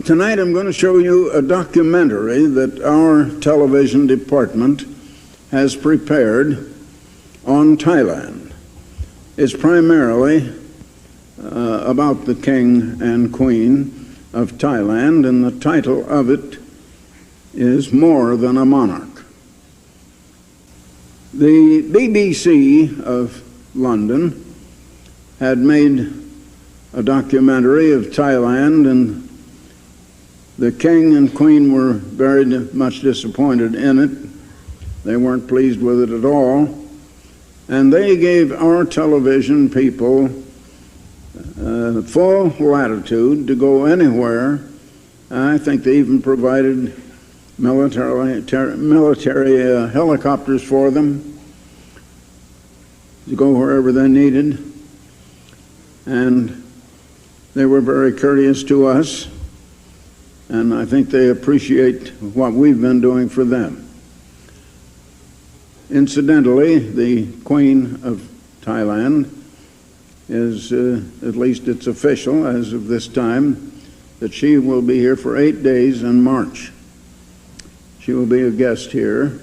Tonight I'm going to show you a documentary that our television department has prepared on Thailand. It's primarily about the King and Queen of Thailand, and the title of it is More Than a Monarch. The BBC of London had made a documentary of Thailand, and the King and Queen were very much disappointed in it. They weren't pleased with it at all. And they gave our television people full latitude to go anywhere. I think they even provided military helicopters for them to go wherever they needed. And they were very courteous to us, and I think they appreciate what we've been doing for them. Incidentally, the Queen of Thailand is, at least it's official as of this time, that she will be here for 8 days in March. She will be a guest here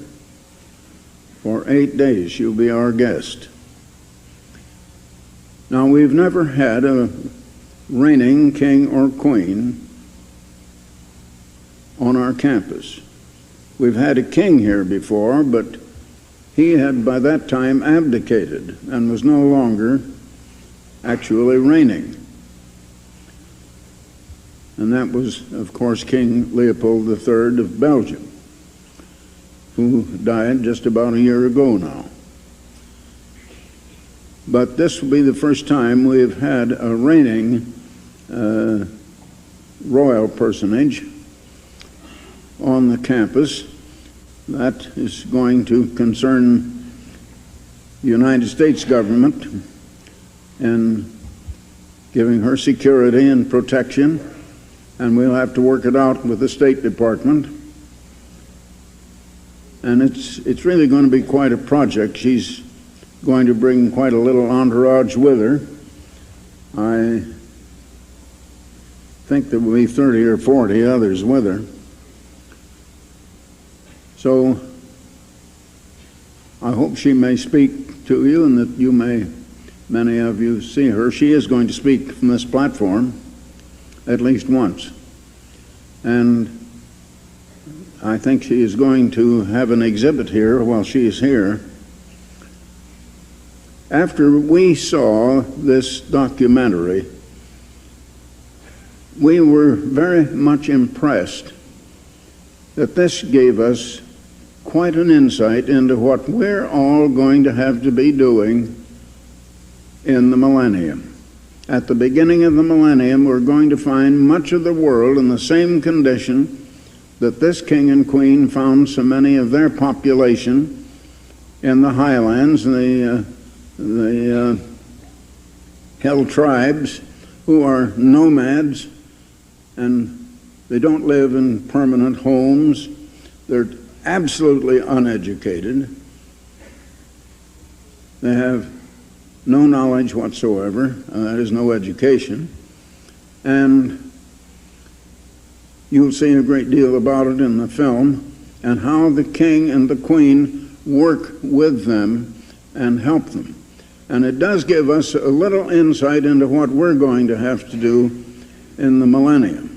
for 8 days. She'll be our guest. Now, we've never had a reigning king or queen on our campus. We've had a king here before, but he had by that time abdicated and was no longer actually reigning. And that was, of course, King Leopold III of Belgium, who died just about a year ago now. But this will be the first time we've had a reigning royal personage on the campus. That is going to concern the United States government in giving her security and protection, and we'll have to work it out with the State Department. And it's really going to be quite a project. She's going to bring quite a little entourage with her. I think there will be 30 or 40 others with her. So I hope she may speak to you, and that you may, many of you, see her. She is going to speak from this platform at least once. And I think she is going to have an exhibit here while she is here. After we saw this documentary, we were very much impressed that this gave us quite an insight into what we're all going to have to be doing in the millennium. At the beginning of the millennium, we're going to find much of the world in the same condition that this king and queen found so many of their population in the highlands, the hill tribes, who are nomads, and they don't live in permanent homes. They're absolutely uneducated. They have no knowledge whatsoever. That is, no education. And you'll see a great deal about it in the film, and how the king and the queen work with them and help them. And it does give us a little insight into what we're going to have to do in the millennium.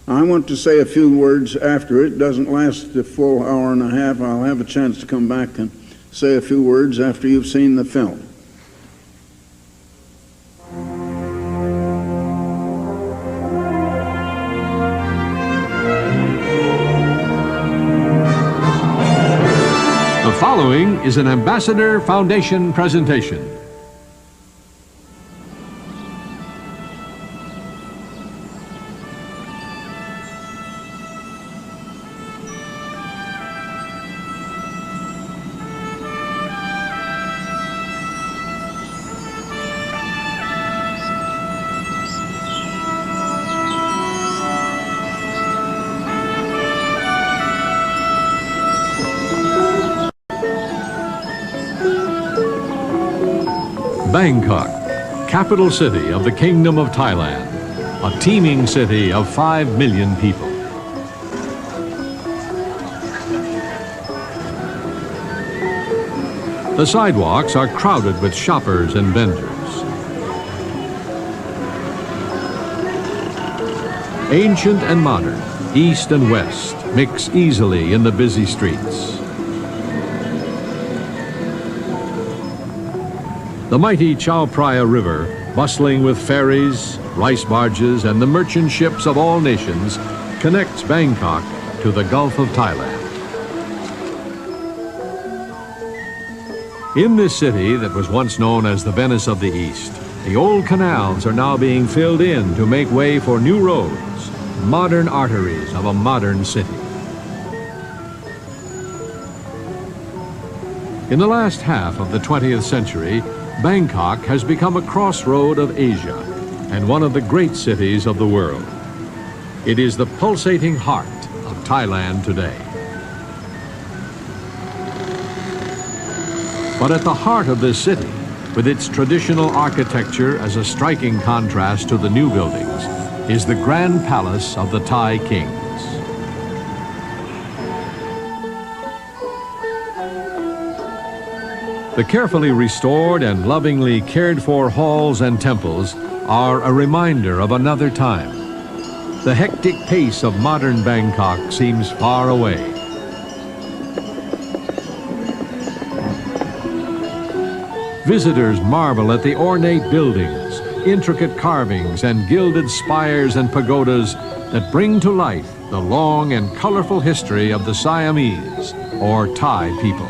I want to say a few words after. It doesn't last the full hour and a half. I'll have a chance to come back and say a few words after you've seen the film. The following is an Ambassador Foundation presentation. Bangkok, capital city of the Kingdom of Thailand, a teeming city of 5 million people. The sidewalks are crowded with shoppers and vendors. Ancient and modern, east and west, mix easily in the busy streets. The mighty Chao Phraya River, bustling with ferries, rice barges, and the merchant ships of all nations, connects Bangkok to the Gulf of Thailand. In this city that was once known as the Venice of the East, the old canals are now being filled in to make way for new roads, modern arteries of a modern city. In the last half of the 20th century, Bangkok has become a crossroad of Asia and one of the great cities of the world. It is the pulsating heart of Thailand today. But at the heart of this city, with its traditional architecture as a striking contrast to the new buildings, is the Grand Palace of the Thai kings. The carefully restored and lovingly cared for halls and temples are a reminder of another time. The hectic pace of modern Bangkok seems far away. Visitors marvel at the ornate buildings, intricate carvings, and gilded spires and pagodas that bring to life the long and colorful history of the Siamese, or Thai people.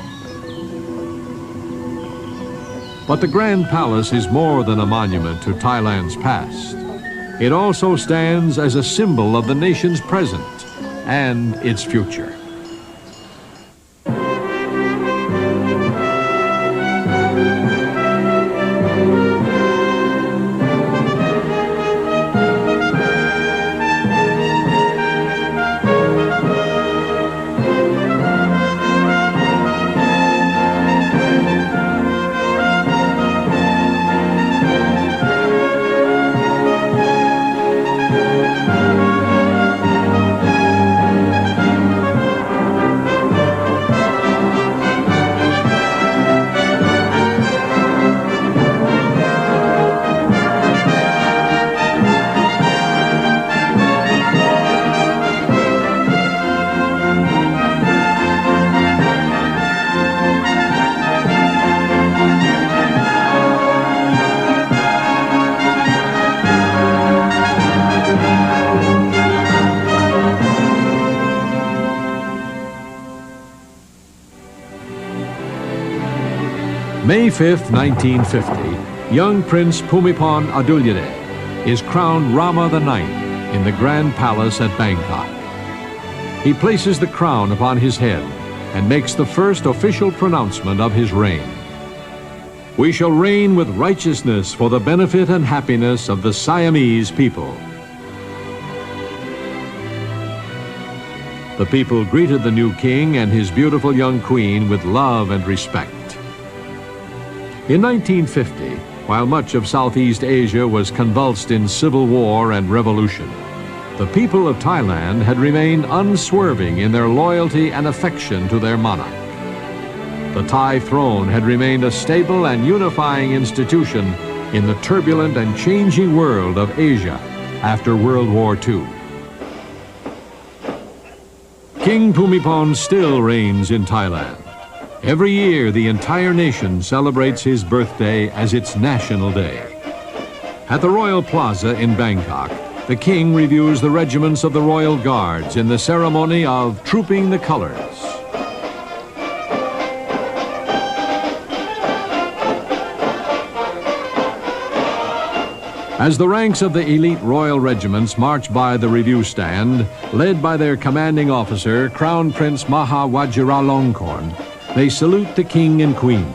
But the Grand Palace is more than a monument to Thailand's past. It also stands as a symbol of the nation's present and its future. May 5, 1950, young Prince Bhumibol Adulyadej is crowned Rama IX in the Grand Palace at Bangkok. He places the crown upon his head and makes the first official pronouncement of his reign. We shall reign with righteousness for the benefit and happiness of the Siamese people. The people greeted the new king and his beautiful young queen with love and respect. In 1950, while much of Southeast Asia was convulsed in civil war and revolution, the people of Thailand had remained unswerving in their loyalty and affection to their monarch. The Thai throne had remained a stable and unifying institution in the turbulent and changing world of Asia after World War II. King Bhumibol still reigns in Thailand. Every year, the entire nation celebrates his birthday as its national day. At the Royal Plaza in Bangkok, the king reviews the regiments of the Royal Guards in the ceremony of Trooping the Colors. As the ranks of the elite royal regiments march by the review stand, led by their commanding officer, Crown Prince Maha Vajiralongkorn, they salute the king and queen.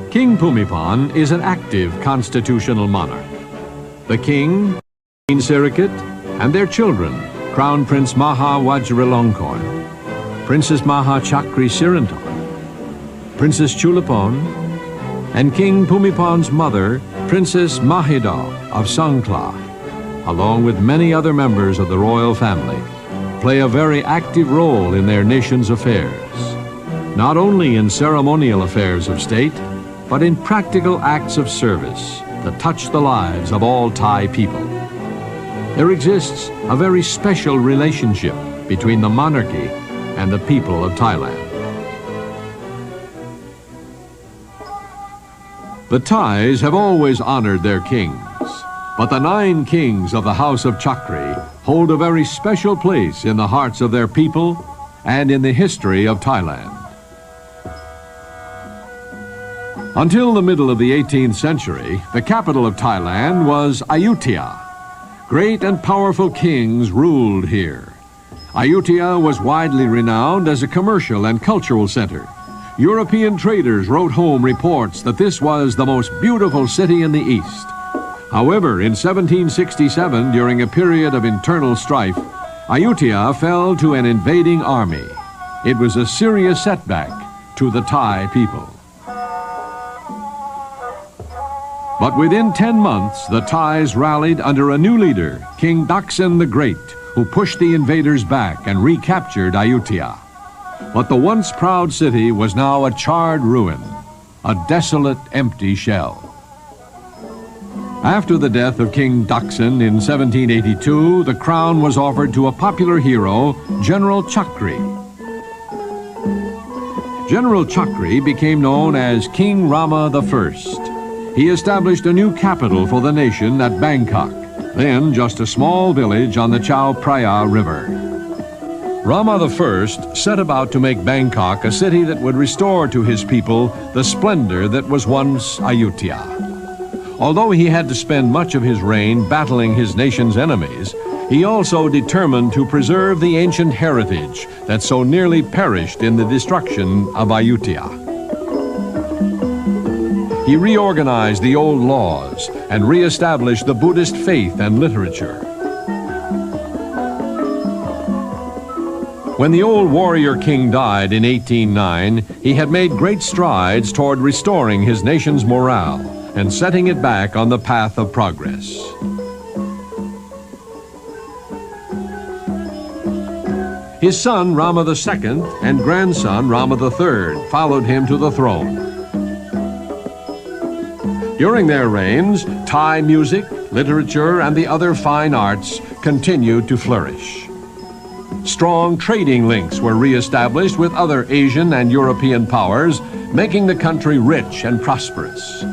King Bhumibol is an active constitutional monarch. The king, Queen Sirikit, and their children, Crown Prince Maha Vajiralongkorn, Princess Maha Chakri Siranthorn, Princess Chulapon, and King Bhumipon's mother, Princess Mahidol of Sangkla, along with many other members of the royal family, play a very active role in their nation's affairs, not only in ceremonial affairs of state, but in practical acts of service that touch the lives of all Thai people. There exists a very special relationship between the monarchy and the people of Thailand. The Thais have always honored their kings, but the 9 kings of the House of Chakri hold a very special place in the hearts of their people and in the history of Thailand. Until the middle of the 18th century, the capital of Thailand was Ayutthaya. Great and powerful kings ruled here. Ayutthaya was widely renowned as a commercial and cultural center. European traders wrote home reports that this was the most beautiful city in the East. However, in 1767, during a period of internal strife, Ayutthaya fell to an invading army. It was a serious setback to the Thai people. But within 10 months, the Thais rallied under a new leader, King Daksin the Great, who pushed the invaders back and recaptured Ayutthaya. But the once proud city was now a charred ruin, a desolate, empty shell. After the death of King Daksin in 1782, the crown was offered to a popular hero, General Chakri. General Chakri became known as King Rama I. He established a new capital for the nation at Bangkok, then just a small village on the Chao Phraya River. Rama I set about to make Bangkok a city that would restore to his people the splendor that was once Ayutthaya. Although he had to spend much of his reign battling his nation's enemies, he also determined to preserve the ancient heritage that so nearly perished in the destruction of Ayutthaya. He reorganized the old laws and reestablished the Buddhist faith and literature. When the old warrior king died in 1809, he had made great strides toward restoring his nation's morale and setting it back on the path of progress. His son Rama II and grandson Rama III followed him to the throne. During their reigns, Thai music, literature, and the other fine arts continued to flourish. Strong trading links were reestablished with other Asian and European powers, making the country rich and prosperous.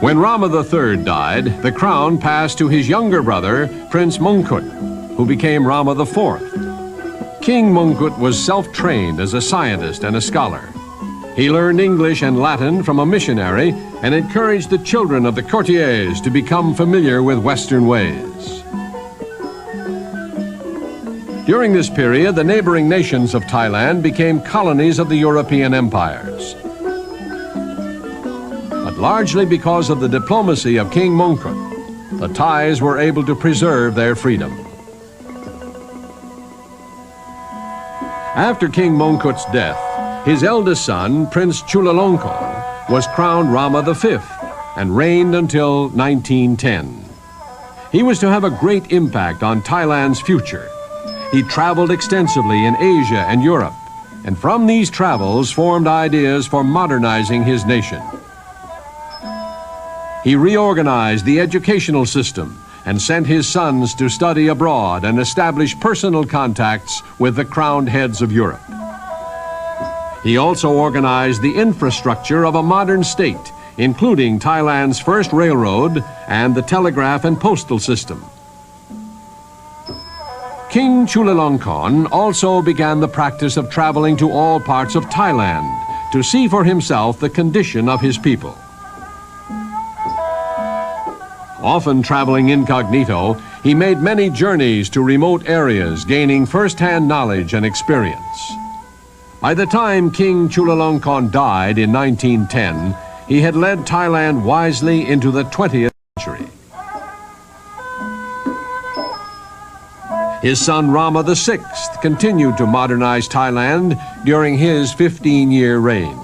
When Rama III died, the crown passed to his younger brother, Prince Mongkut, who became Rama IV. King Mongkut was self-trained as a scientist and a scholar. He learned English and Latin from a missionary and encouraged the children of the courtiers to become familiar with Western ways. During this period, the neighboring nations of Thailand became colonies of the European empires. But largely because of the diplomacy of King Mongkut, the Thais were able to preserve their freedom. After King Mongkut's death, his eldest son, Prince Chulalongkorn, was crowned Rama V and reigned until 1910. He was to have a great impact on Thailand's future. He traveled extensively in Asia and Europe, and from these travels formed ideas for modernizing his nation. He reorganized the educational system and sent his sons to study abroad and establish personal contacts with the crowned heads of Europe. He also organized the infrastructure of a modern state, including Thailand's first railroad and the telegraph and postal system. King Chulalongkorn also began the practice of traveling to all parts of Thailand to see for himself the condition of his people. Often traveling incognito, he made many journeys to remote areas, gaining first-hand knowledge and experience. By the time King Chulalongkorn died in 1910, he had led Thailand wisely into the 20th century. His son Rama VI continued to modernize Thailand during his 15-year reign.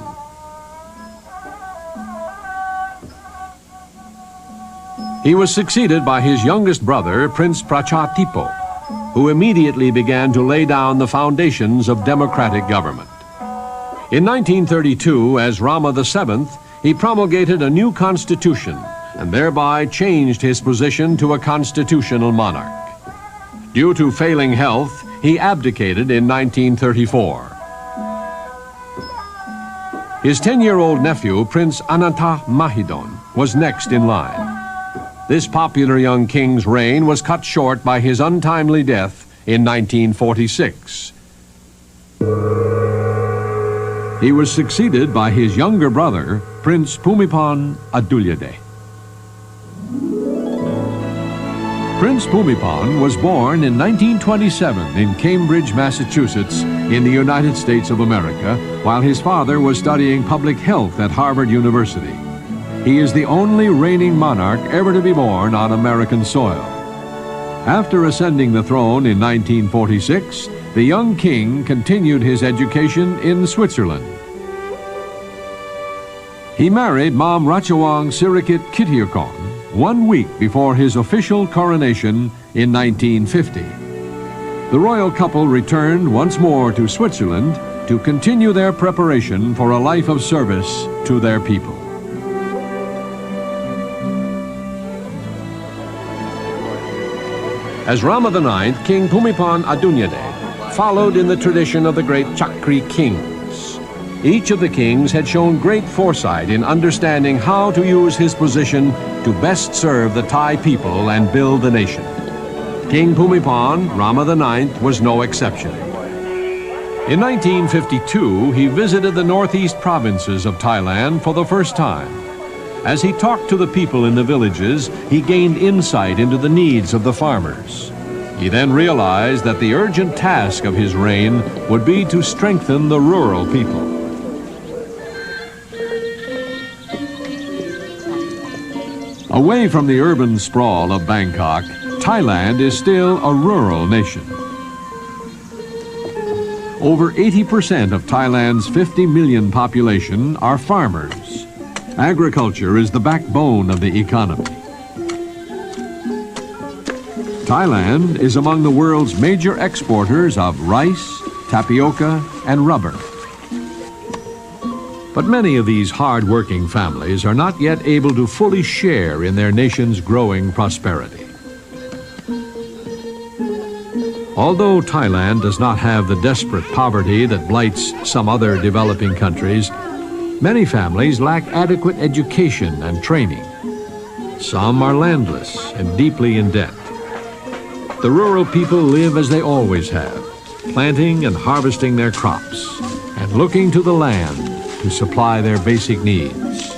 He was succeeded by his youngest brother, Prince Prachatipo, who immediately began to lay down the foundations of democratic government. In 1932, as Rama VII, he promulgated a new constitution and thereby changed his position to a constitutional monarch. Due to failing health, he abdicated in 1934. His 10-year-old nephew, Prince Ananta Mahidol, was next in line. This popular young king's reign was cut short by his untimely death in 1946. He was succeeded by his younger brother, Prince Bhumibol Adulyadej. Prince Bhumibol was born in 1927 in Cambridge, Massachusetts, in the United States of America, while his father was studying public health at Harvard University. He is the only reigning monarch ever to be born on American soil. After ascending the throne in 1946, the young king continued his education in Switzerland. He married Mam Ratchawang Sirikit Kittiorkon 1 week before his official coronation in 1950. The royal couple returned once more to Switzerland to continue their preparation for a life of service to their people. As Rama IX, King Bhumibol Adulyadej followed in the tradition of the great Chakri kings. Each of the kings had shown great foresight in understanding how to use his position to best serve the Thai people and build the nation. King Bhumibol, Rama IX, was no exception. In 1952, he visited the northeast provinces of Thailand for the first time. As he talked to the people in the villages, he gained insight into the needs of the farmers. He then realized that the urgent task of his reign would be to strengthen the rural people. Away from the urban sprawl of Bangkok, Thailand is still a rural nation. Over 80% of Thailand's 50 million population are farmers. Agriculture is the backbone of the economy. Thailand is among the world's major exporters of rice, tapioca, and rubber. But many of these hard-working families are not yet able to fully share in their nation's growing prosperity. Although Thailand does not have the desperate poverty that blights some other developing countries, many families lack adequate education and training. Some are landless and deeply in debt. The rural people live as they always have, planting and harvesting their crops, and looking to the land to supply their basic needs.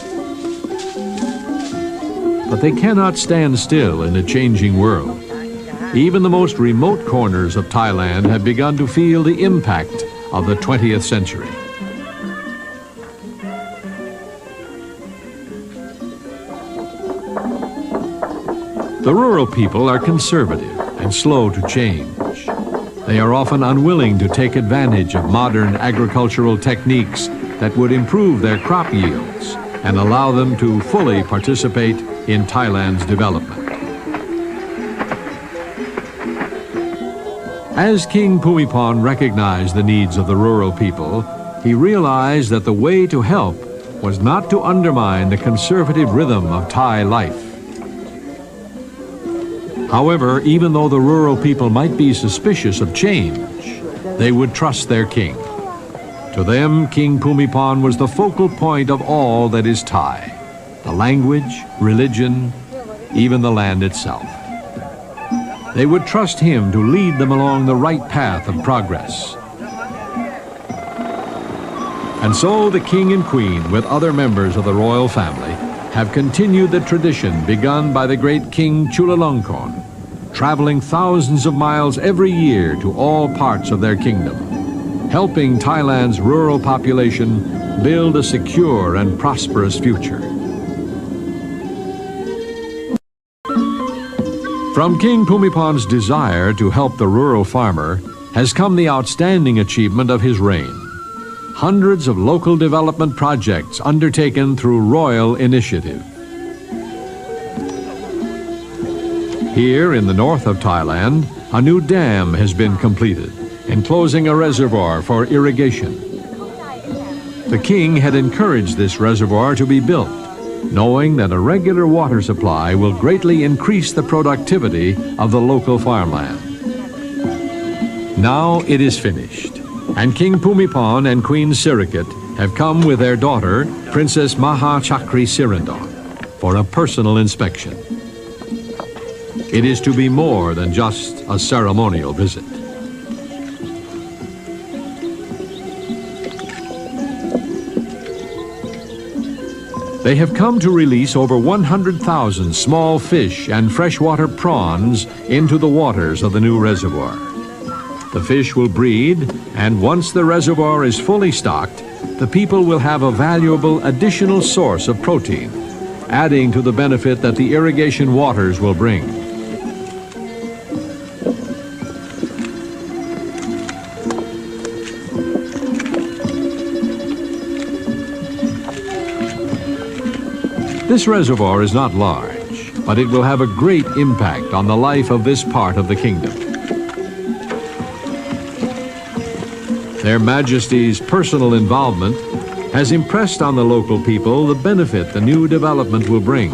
But they cannot stand still in a changing world. Even the most remote corners of Thailand have begun to feel the impact of the 20th century. The rural people are conservative and slow to change. They are often unwilling to take advantage of modern agricultural techniques that would improve their crop yields and allow them to fully participate in Thailand's development. As King Bhumibol recognized the needs of the rural people, he realized that the way to help was not to undermine the conservative rhythm of Thai life. However, even though the rural people might be suspicious of change, they would trust their king. To them, King Bhumibol was the focal point of all that is Thai, the language, religion, even the land itself. They would trust him to lead them along the right path of progress. And so the king and queen, with other members of the royal family, have continued the tradition begun by the great King Chulalongkorn, traveling thousands of miles every year to all parts of their kingdom, helping Thailand's rural population build a secure and prosperous future. From King Bhumipan's desire to help the rural farmer has come the outstanding achievement of his reign. Hundreds of local development projects undertaken through royal initiative. Here in the north of Thailand, a new dam has been completed, enclosing a reservoir for irrigation. The king had encouraged this reservoir to be built, knowing that a regular water supply will greatly increase the productivity of the local farmland. Now it is finished, and King Bhumipan and Queen Sirikit have come with their daughter, Princess Maha Chakri Sirindon, for a personal inspection. It is to be more than just a ceremonial visit. They have come to release over 100,000 small fish and freshwater prawns into the waters of the new reservoir. The fish will breed, and once the reservoir is fully stocked, the people will have a valuable additional source of protein, adding to the benefit that the irrigation waters will bring. This reservoir is not large, but it will have a great impact on the life of this part of the kingdom. Their Majesty's personal involvement has impressed on the local people the benefit the new development will bring.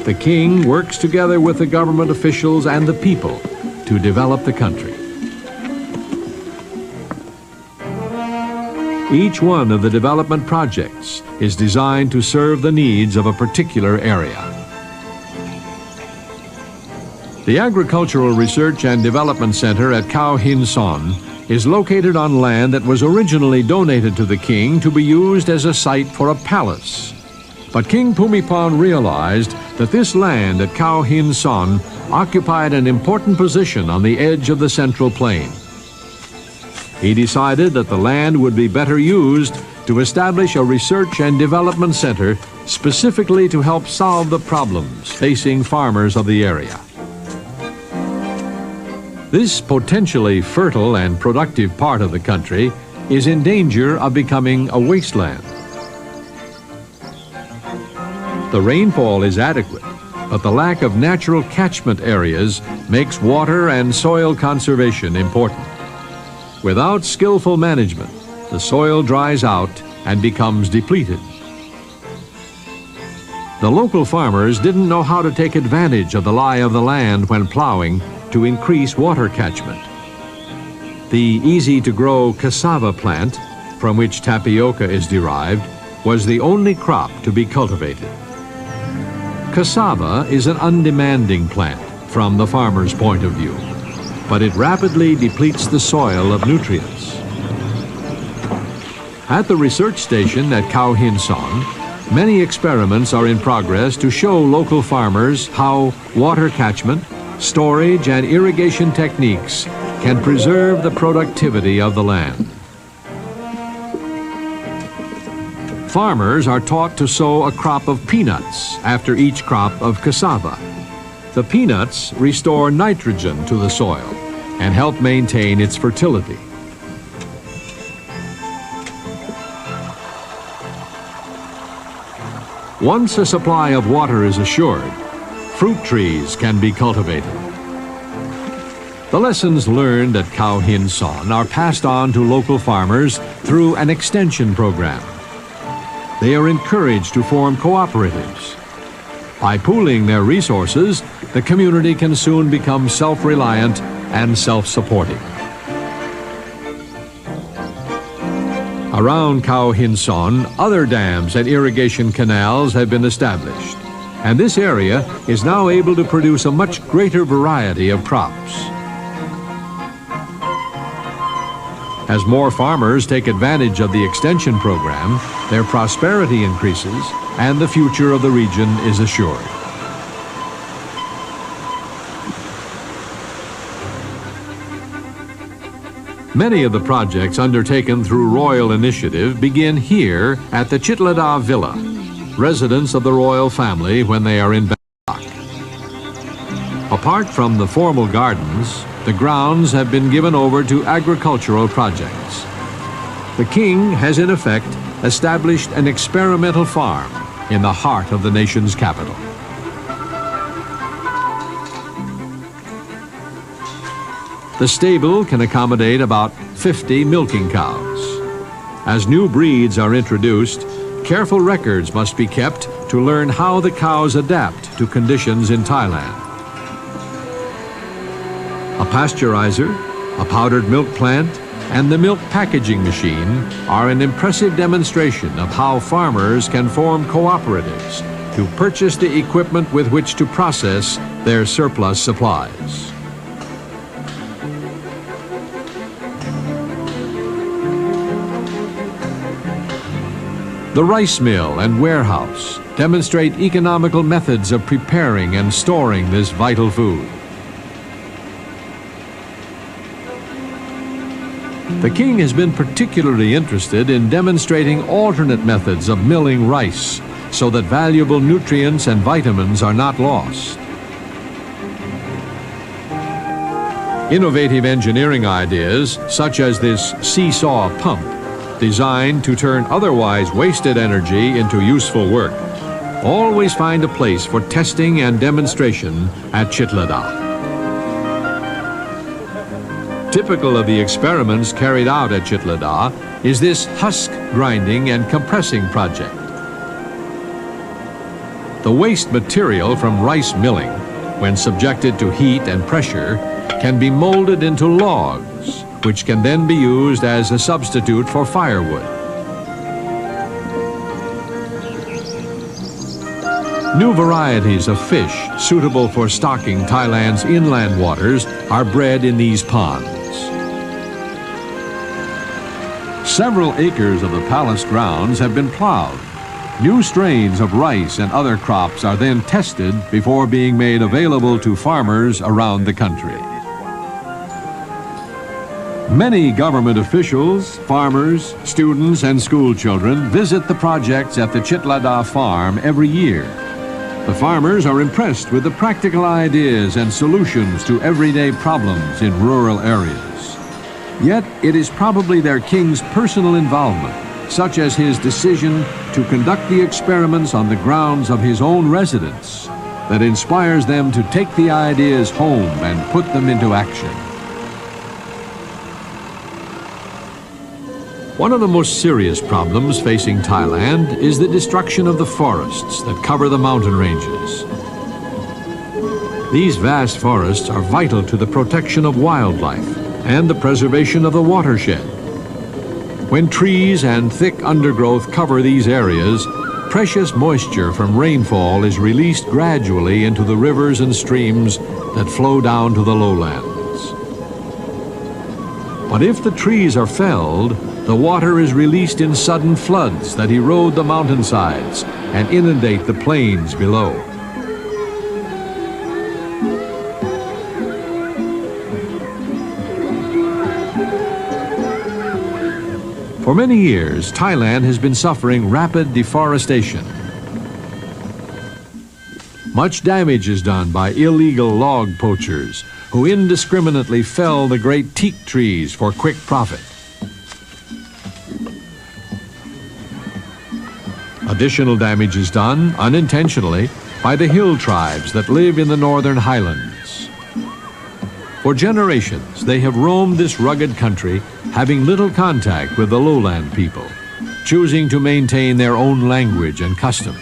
The king works together with the government officials and the people to develop the country. Each one of the development projects is designed to serve the needs of a particular area. The Agricultural Research and Development Center at Khao Hin Son is located on land that was originally donated to the king to be used as a site for a palace. But King Bhumipan realized that this land at Khao Hin Son occupied an important position on the edge of the Central Plain. He decided that the land would be better used to establish a research and development center specifically to help solve the problems facing farmers of the area. This potentially fertile and productive part of the country is in danger of becoming a wasteland. The rainfall is adequate, but the lack of natural catchment areas makes water and soil conservation important. Without skillful management, the soil dries out and becomes depleted. The local farmers didn't know how to take advantage of the lie of the land when plowing to increase water catchment. The easy-to-grow cassava plant, from which tapioca is derived, was the only crop to be cultivated. Cassava is an undemanding plant from the farmer's point of view, but it rapidly depletes the soil of nutrients. At the research station at Khao Hin Son, many experiments are in progress to show local farmers how water catchment, storage, and irrigation techniques can preserve the productivity of the land. Farmers are taught to sow a crop of peanuts after each crop of cassava. The peanuts restore nitrogen to the soil and help maintain its fertility. Once a supply of water is assured, fruit trees can be cultivated. The lessons learned at Khao Hin Son are passed on to local farmers through an extension program. They are encouraged to form cooperatives. By pooling their resources, the community can soon become self-reliant and self-supporting. Around Khao Hin Son, other dams and irrigation canals have been established, and this area is now able to produce a much greater variety of crops. As more farmers take advantage of the extension program, their prosperity increases and the future of the region is assured. Many of the projects undertaken through royal initiative begin here at the Chitlada Villa, residence of the royal family when they are in Bangkok. Apart from the formal gardens, the grounds have been given over to agricultural projects. The king has in effect established an experimental farm in the heart of the nation's capital. The stable can accommodate about 50 milking cows. As new breeds are introduced, careful records must be kept to learn how the cows adapt to conditions in Thailand. A pasteurizer, a powdered milk plant, and the milk packaging machine are an impressive demonstration of how farmers can form cooperatives to purchase the equipment with which to process their surplus supplies. The rice mill and warehouse demonstrate economical methods of preparing and storing this vital food. The king has been particularly interested in demonstrating alternate methods of milling rice so that valuable nutrients and vitamins are not lost. Innovative engineering ideas, such as this seesaw pump, designed to turn otherwise wasted energy into useful work, always find a place for testing and demonstration at Chitlada. Typical of the experiments carried out at Chitlada is this husk grinding and compressing project. The waste material from rice milling, when subjected to heat and pressure, can be molded into logs, which can then be used as a substitute for firewood. New varieties of fish suitable for stocking Thailand's inland waters are bred in these ponds. Several acres of the palace grounds have been plowed. New strains of rice and other crops are then tested before being made available to farmers around the country. Many government officials, farmers, students, and school children visit the projects at the Chitlada farm every year. The farmers are impressed with the practical ideas and solutions to everyday problems in rural areas. Yet it is probably their king's personal involvement, such as his decision to conduct the experiments on the grounds of his own residence, that inspires them to take the ideas home and put them into action. One of the most serious problems facing Thailand is the destruction of the forests that cover the mountain ranges. These vast forests are vital to the protection of wildlife and the preservation of the watershed. When trees and thick undergrowth cover these areas, precious moisture from rainfall is released gradually into the rivers and streams that flow down to the lowlands. But if the trees are felled, the water is released in sudden floods that erode the mountainsides and inundate the plains below. For many years, Thailand has been suffering rapid deforestation. Much damage is done by illegal log poachers who indiscriminately fell the great teak trees for quick profit. Additional damage is done, unintentionally, by the hill tribes that live in the northern highlands. For generations, they have roamed this rugged country, having little contact with the lowland people, choosing to maintain their own language and customs.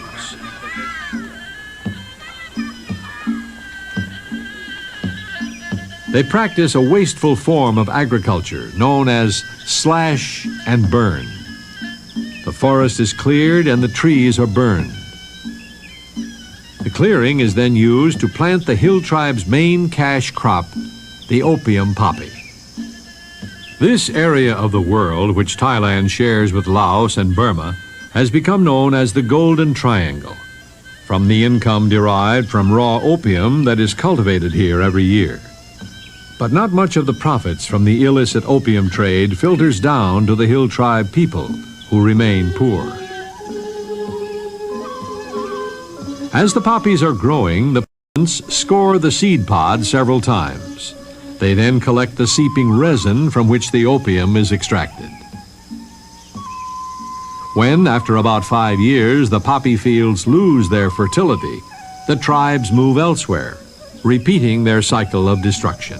They practice a wasteful form of agriculture known as slash and burn. The forest is cleared and the trees are burned. The clearing is then used to plant the hill tribe's main cash crop, the opium poppy. This area of the world, which Thailand shares with Laos and Burma, has become known as the Golden Triangle, from the income derived from raw opium that is cultivated here every year. But not much of the profits from the illicit opium trade filters down to the hill tribe people, who remain poor. As the poppies are growing, the Score the seed pod several times. They then collect the seeping resin from which the opium is extracted. When, after about 5 years, the poppy fields lose their fertility, the tribes move elsewhere, repeating their cycle of destruction.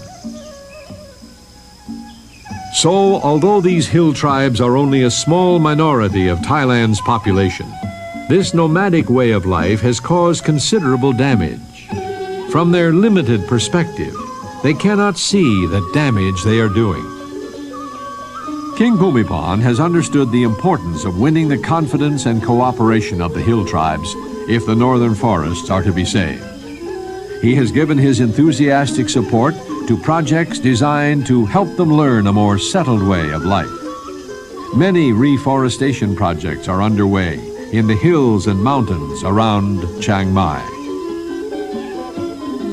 So, although these hill tribes are only a small minority of Thailand's population, this nomadic way of life has caused considerable damage. From their limited perspective, they cannot see the damage they are doing. King Bhumibol has understood the importance of winning the confidence and cooperation of the hill tribes if the northern forests are to be saved. He has given his enthusiastic support to projects designed to help them learn a more settled way of life. Many reforestation projects are underway in the hills and mountains around Chiang Mai.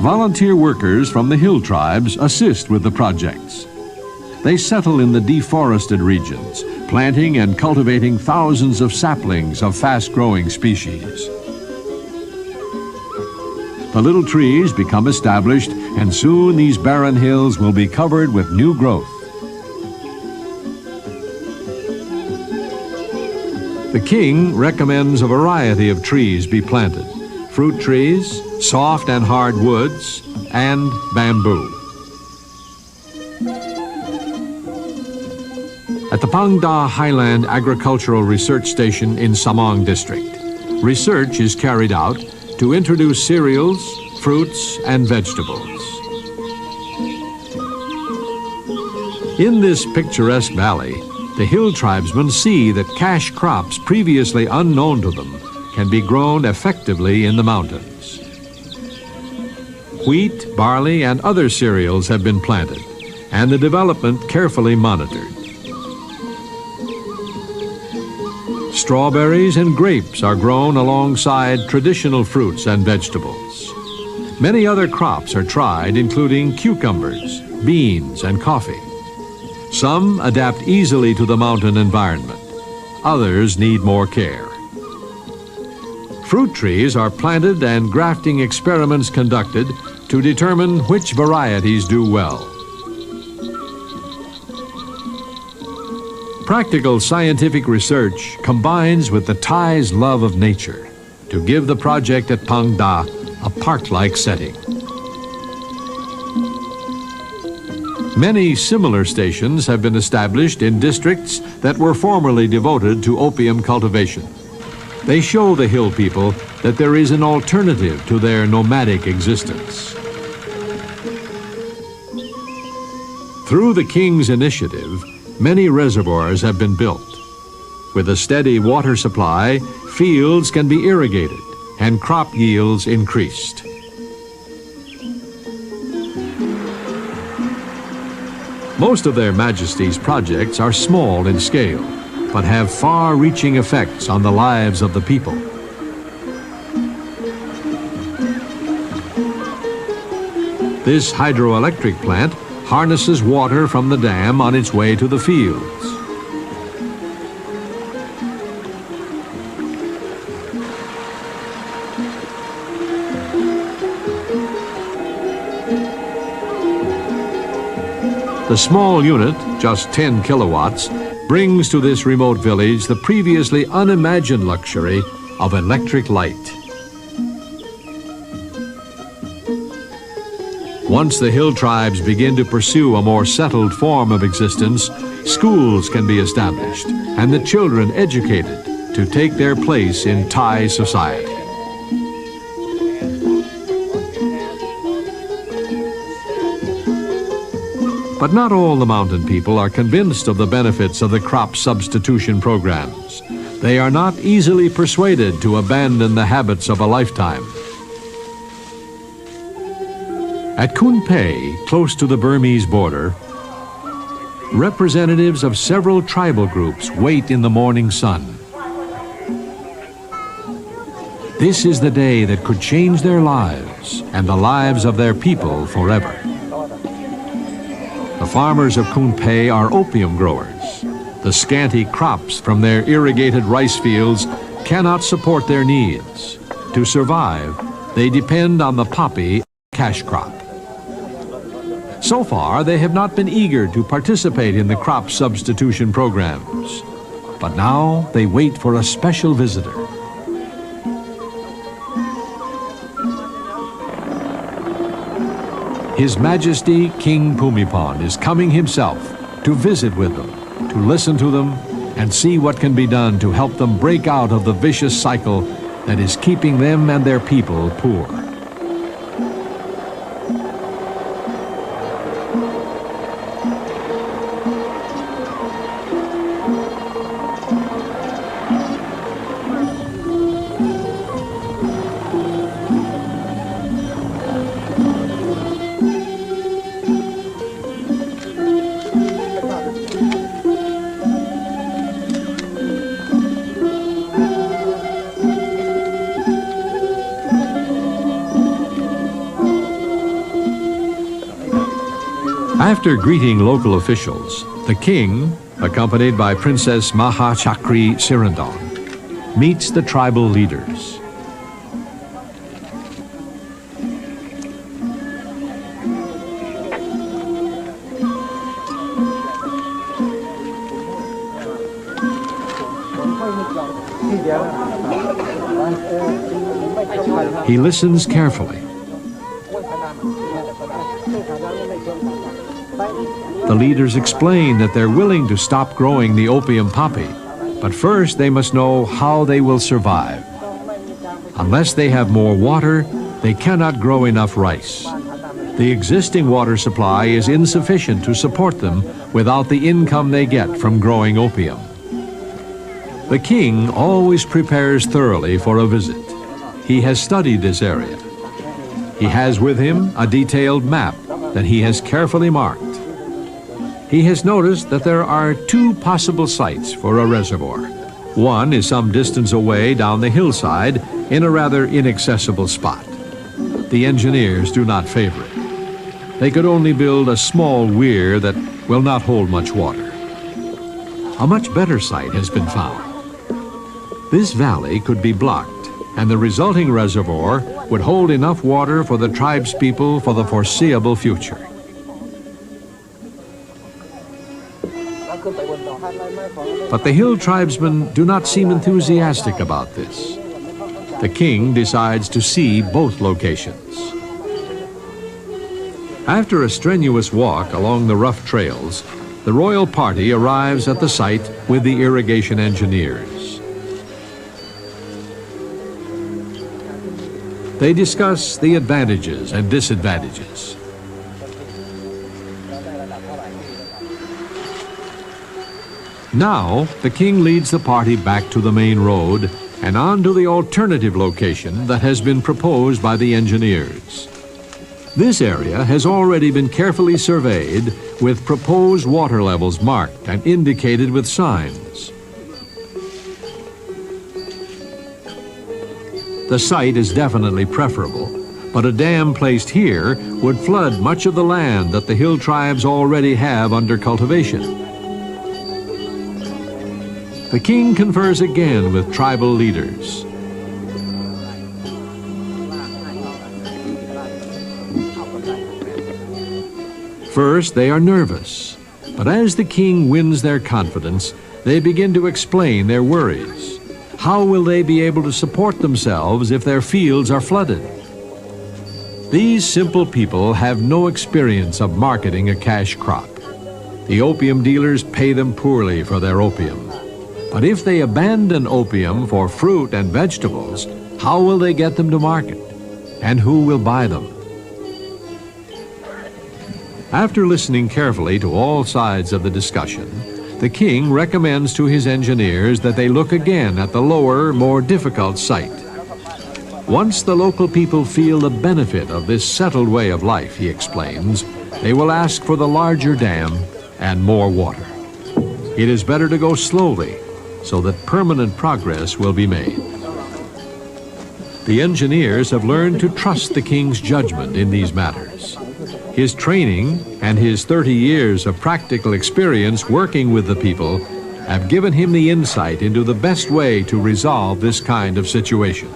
Volunteer workers from the hill tribes assist with the projects. They settle in the deforested regions, planting and cultivating thousands of saplings of fast-growing species. The little trees become established, and soon these barren hills will be covered with new growth. The king recommends a variety of trees be planted: fruit trees, soft and hard woods, and bamboo. At the Phang Da Highland Agricultural Research Station in Samang District, research is carried out to introduce cereals, fruits, and vegetables. In this picturesque valley, the hill tribesmen see that cash crops previously unknown to them can be grown effectively in the mountains. Wheat, barley, and other cereals have been planted, and the development carefully monitored. Strawberries and grapes are grown alongside traditional fruits and vegetables. Many other crops are tried, including cucumbers, beans, and coffee. Some adapt easily to the mountain environment. Others need more care. Fruit trees are planted and grafting experiments conducted to determine which varieties do well. Practical scientific research combines with the Thais' love of nature to give the project at Phang Da a park-like setting. Many similar stations have been established in districts that were formerly devoted to opium cultivation. They show the hill people that there is an alternative to their nomadic existence. Through the King's initiative, many reservoirs have been built. With a steady water supply, fields can be irrigated and crop yields increased. Most of Their Majesties' projects are small in scale, but have far-reaching effects on the lives of the people. This hydroelectric plant harnesses water from the dam on its way to the fields. The small unit, just 10 kilowatts, brings to this remote village the previously unimagined luxury of electric light. Once the hill tribes begin to pursue a more settled form of existence, schools can be established and the children educated to take their place in Thai society. But not all the mountain people are convinced of the benefits of the crop substitution programs. They are not easily persuaded to abandon the habits of a lifetime. At Khun Pei, close to the Burmese border, representatives of several tribal groups wait in the morning sun. This is the day that could change their lives and the lives of their people forever. The farmers of Khun Pei are opium growers. The scanty crops from their irrigated rice fields cannot support their needs. To survive, they depend on the poppy cash crop. So far, they have not been eager to participate in the crop substitution programs. But now they wait for a special visitor. His Majesty King Bhumibol is coming himself to visit with them, to listen to them, and see what can be done to help them break out of the vicious cycle that is keeping them and their people poor. After greeting local officials, the king, accompanied by Princess Maha Chakri Sirindong, meets the tribal leaders. He listens carefully. The leaders explain that they're willing to stop growing the opium poppy, but first they must know how they will survive. Unless they have more water, they cannot grow enough rice. The existing water supply is insufficient to support them without the income they get from growing opium. The king always prepares thoroughly for a visit. He has studied this area. He has with him a detailed map that he has carefully marked. He has noticed that there are two possible sites for a reservoir. One is some distance away down the hillside in a rather inaccessible spot. The engineers do not favor it. They could only build a small weir that will not hold much water. A much better site has been found. This valley could be blocked, and the resulting reservoir would hold enough water for the tribespeople for the foreseeable future. But the hill tribesmen do not seem enthusiastic about this. The king decides to see both locations. After a strenuous walk along the rough trails, the royal party arrives at the site with the irrigation engineers. They discuss the advantages and disadvantages. Now, the king leads the party back to the main road and on to the alternative location that has been proposed by the engineers. This area has already been carefully surveyed with proposed water levels marked and indicated with signs. The site is definitely preferable, but a dam placed here would flood much of the land that the hill tribes already have under cultivation. The king confers again with tribal leaders. First, they are nervous, but as the king wins their confidence, they begin to explain their worries. How will they be able to support themselves if their fields are flooded? These simple people have no experience of marketing a cash crop. The opium dealers pay them poorly for their opium. But if they abandon opium for fruit and vegetables, how will they get them to market? And who will buy them? After listening carefully to all sides of the discussion, the king recommends to his engineers that they look again at the lower, more difficult site. Once the local people feel the benefit of this settled way of life, he explains, they will ask for the larger dam and more water. It is better to go slowly, so that permanent progress will be made. The engineers have learned to trust the king's judgment in these matters. His training and his 30 years of practical experience working with the people have given him the insight into the best way to resolve this kind of situation.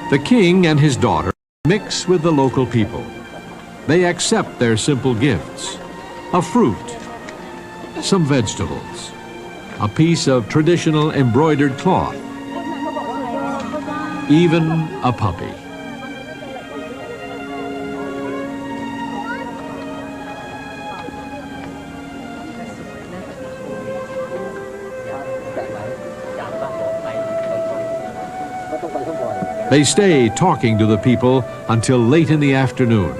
The king and his daughter mix with the local people. They accept their simple gifts: a fruit, some vegetables, a piece of traditional embroidered cloth, even a puppy. They stay talking to the people until late in the afternoon.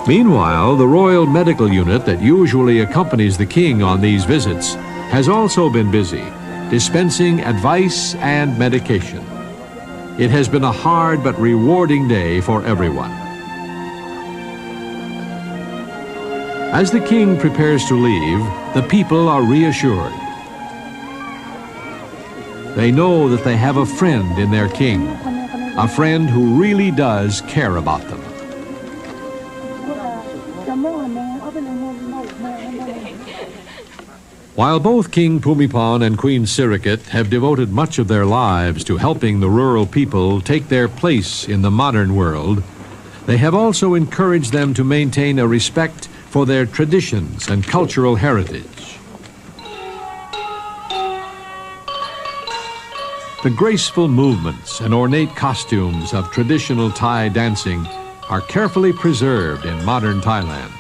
Meanwhile, the Royal Medical Unit that usually accompanies the king on these visits has also been busy, dispensing advice and medication. It has been a hard but rewarding day for everyone. As the king prepares to leave, the people are reassured. They know that they have a friend in their king, a friend who really does care about them. While both King Bhumibol and Queen Sirikit have devoted much of their lives to helping the rural people take their place in the modern world, they have also encouraged them to maintain a respect for their traditions and cultural heritage. The graceful movements and ornate costumes of traditional Thai dancing are carefully preserved in modern Thailand.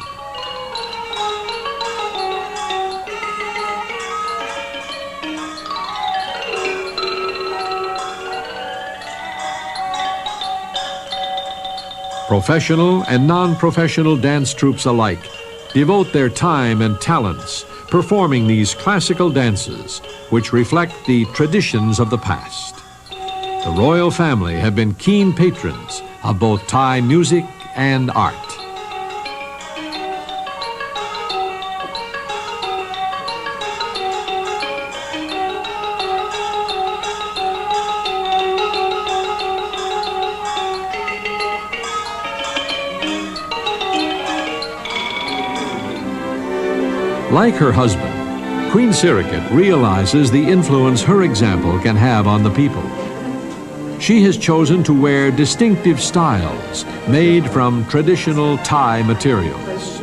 Professional and non-professional dance troupes alike devote their time and talents performing these classical dances, which reflect the traditions of the past. The royal family have been keen patrons of both Thai music and art. Like her husband, Queen Sirikit realizes the influence her example can have on the people. She has chosen to wear distinctive styles made from traditional Thai materials.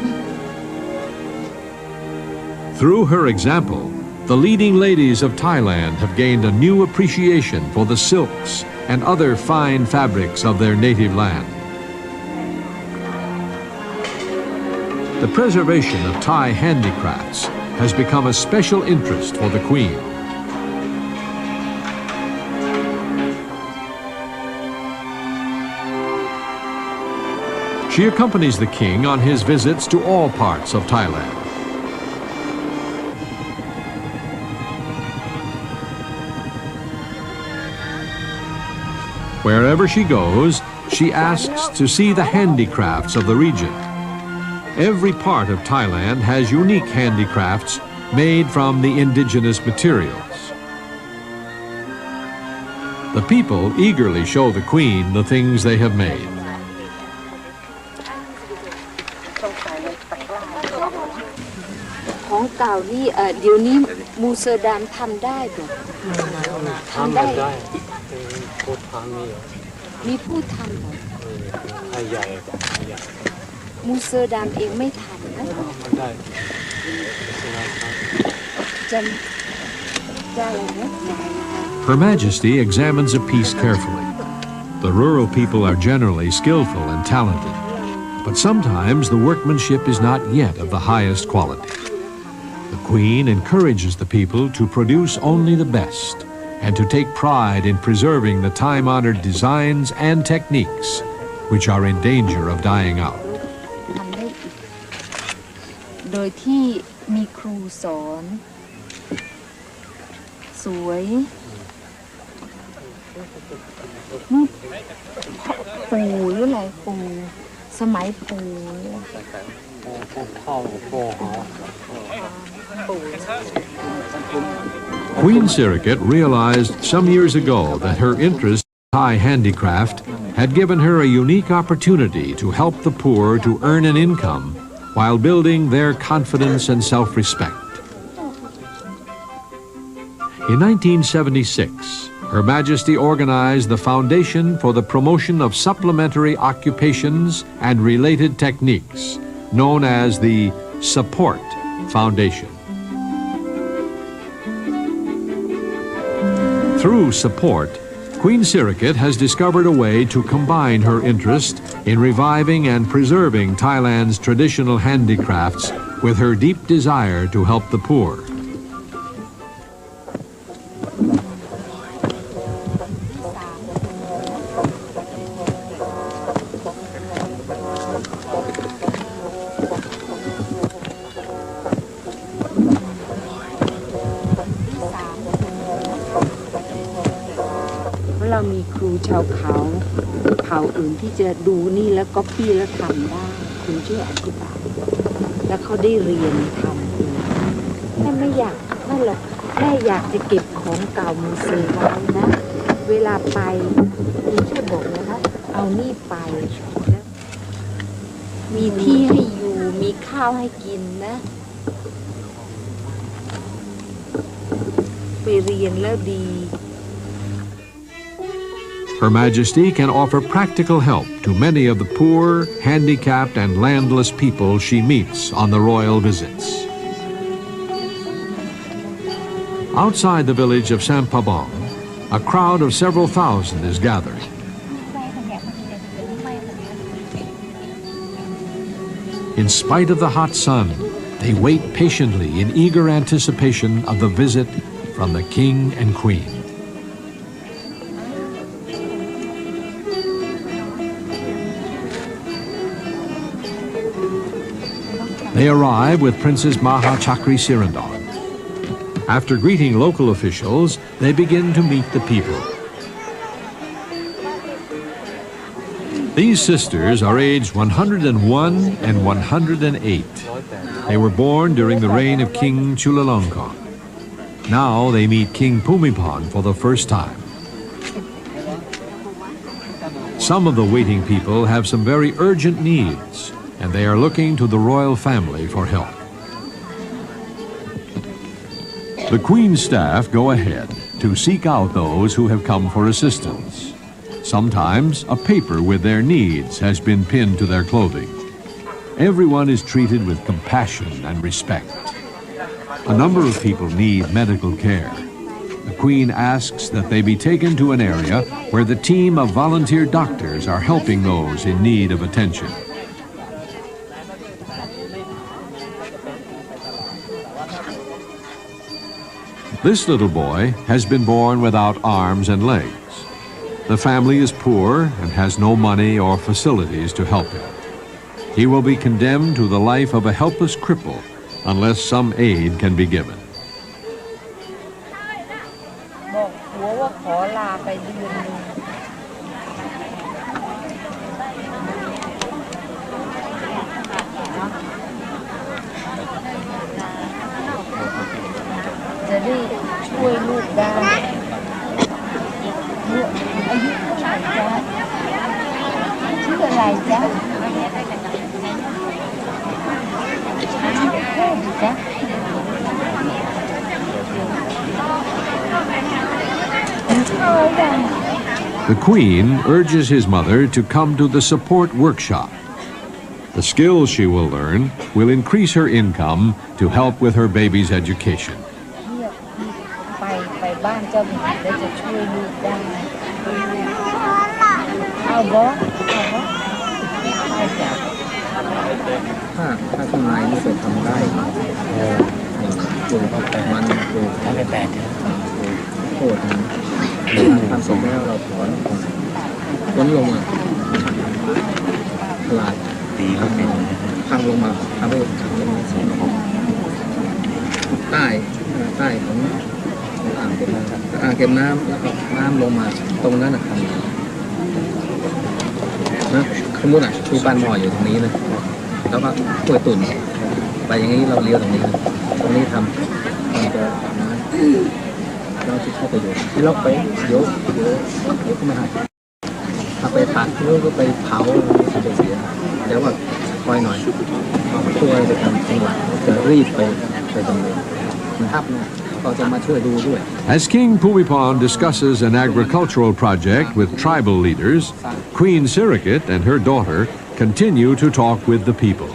Through her example, the leading ladies of Thailand have gained a new appreciation for the silks and other fine fabrics of their native land. The preservation of Thai handicrafts has become a special interest for the Queen. She accompanies the king on his visits to all parts of Thailand. Wherever she goes, she asks to see the handicrafts of the region. Every part of Thailand has unique handicrafts made from the indigenous materials. The people eagerly show the Queen the things they have made. ของเก่านี่เดี๋ยวนี้มูเซอร์ดามทำได้ป่ะทำได้ผู้ทำมีผู้ทำเหรอไทยใหญ่มูเซอร์ดามเองไม่ทำนะได้ได้นะ Her Majesty examines a piece carefully. The rural people are generally skillful and talented, but sometimes the workmanship is not yet of the highest quality. The Queen encourages the people to produce only the best and to take pride in preserving the time-honored designs and techniques which are in danger of dying out. โดยที่มีครูสอนสวยเมื่อปู่หรืออะไรปู่สมัยปู่พ่อปู่ Queen Sirikit realized some years ago that her interest in Thai handicraft had given her a unique opportunity to help the poor to earn an income while building their confidence and self-respect. In 1976, Her Majesty organized the Foundation for the Promotion of Supplementary Occupations and Related Techniques, known as the Support Foundation. Through Support, Queen Sirikit has discovered a way to combine her interest in reviving and preserving Thailand's traditional handicrafts with her deep desire to help the poor.เรามีครูชาวเขาเผ่าอื่นที่จะดูนี่แล้วก๊อปปี้แล้วทำได้คุณช่วยอธิบายแล้วเขาได้เรียนทำเองแม่ไม่อยากนั่นหรอกแม่อยากจะเก็บของเก่ามูเซไว้นะเวลาไปคุณช่วยบอกนะคะเอานี่ไปแล้วมีที่ให้อยู่มีข้าวให้กินนะไปเรียนแล้วดี Her Majesty can offer practical help to many of the poor, handicapped, and landless people she meets on the royal visits. Outside the village of Sampabong, a crowd of several thousand is gathering. In spite of the hot sun, they wait patiently in eager anticipation of the visit from the King and Queen. They arrive with Princess Maha Chakri Sirindon. After greeting local officials, they begin to meet the people. These sisters are aged 101 and 108. They were born during the reign of King Chulalongkorn. Now they meet King Bhumibol for the first time. Some of the waiting people have some very urgent needs, and they are looking to the royal family for help. The Queen's staff go ahead to seek out those who have come for assistance. Sometimes a paper with their needs has been pinned to their clothing. Everyone is treated with compassion and respect. A number of people need medical care. The Queen asks that they be taken to an area where the team of volunteer doctors are helping those in need of attention. This little boy has been born without arms and legs. The family is poor and has no money or facilities to help him. He will be condemned to the life of a helpless cripple unless some aid can be given. บอกหัวว่าขอลาไปเดือนนึงจะได้ช่วยลูกได้ลูกอายุเท่าไหร่จ๊ะชื่ออะไรจ๊ะพูดดิจ๊ะ The Queen urges his mother to come to the support workshop. The skills she will learn will increase her income to help with her baby's education. ไปบ้านเจ้าหญิงแล้วจะช่วยลูกได้เอาบ่เอาจ้ะถ้าข้างในนี่จะทำได้ปลูกมันปลูกทำไปโคตรทำเสร็จแล้วเราถอนต้นลงมาตลาดดีครับทำลงมาทำให้ขังลงมาใต้ของอ่างเก็บน้ำแล้วก็น้ำลงมาตรงนั้นนะครับนะสมมติมีปานหม้ออยู่ตรงนี้นะแล้วก็กล้วยตุ่นไปอย่างนี้เราเลี้ยวตรงนี้ทำจะ ที่ใช้ประโยชน์ที่เราไปเดี๋ยวก็ไม่ให้ถ้าไปตัดแล้วก็ไปเผามันจะเสียแต่ว่าคอยหน่อยช่วยในการจังหวัดจะรีบไปดำเนินนะครับก็จะมาช่วยดูด้วย As King Bhumibol discusses an agricultural project with tribal leaders, Queen Sirikit and her daughter continue to talk with the people.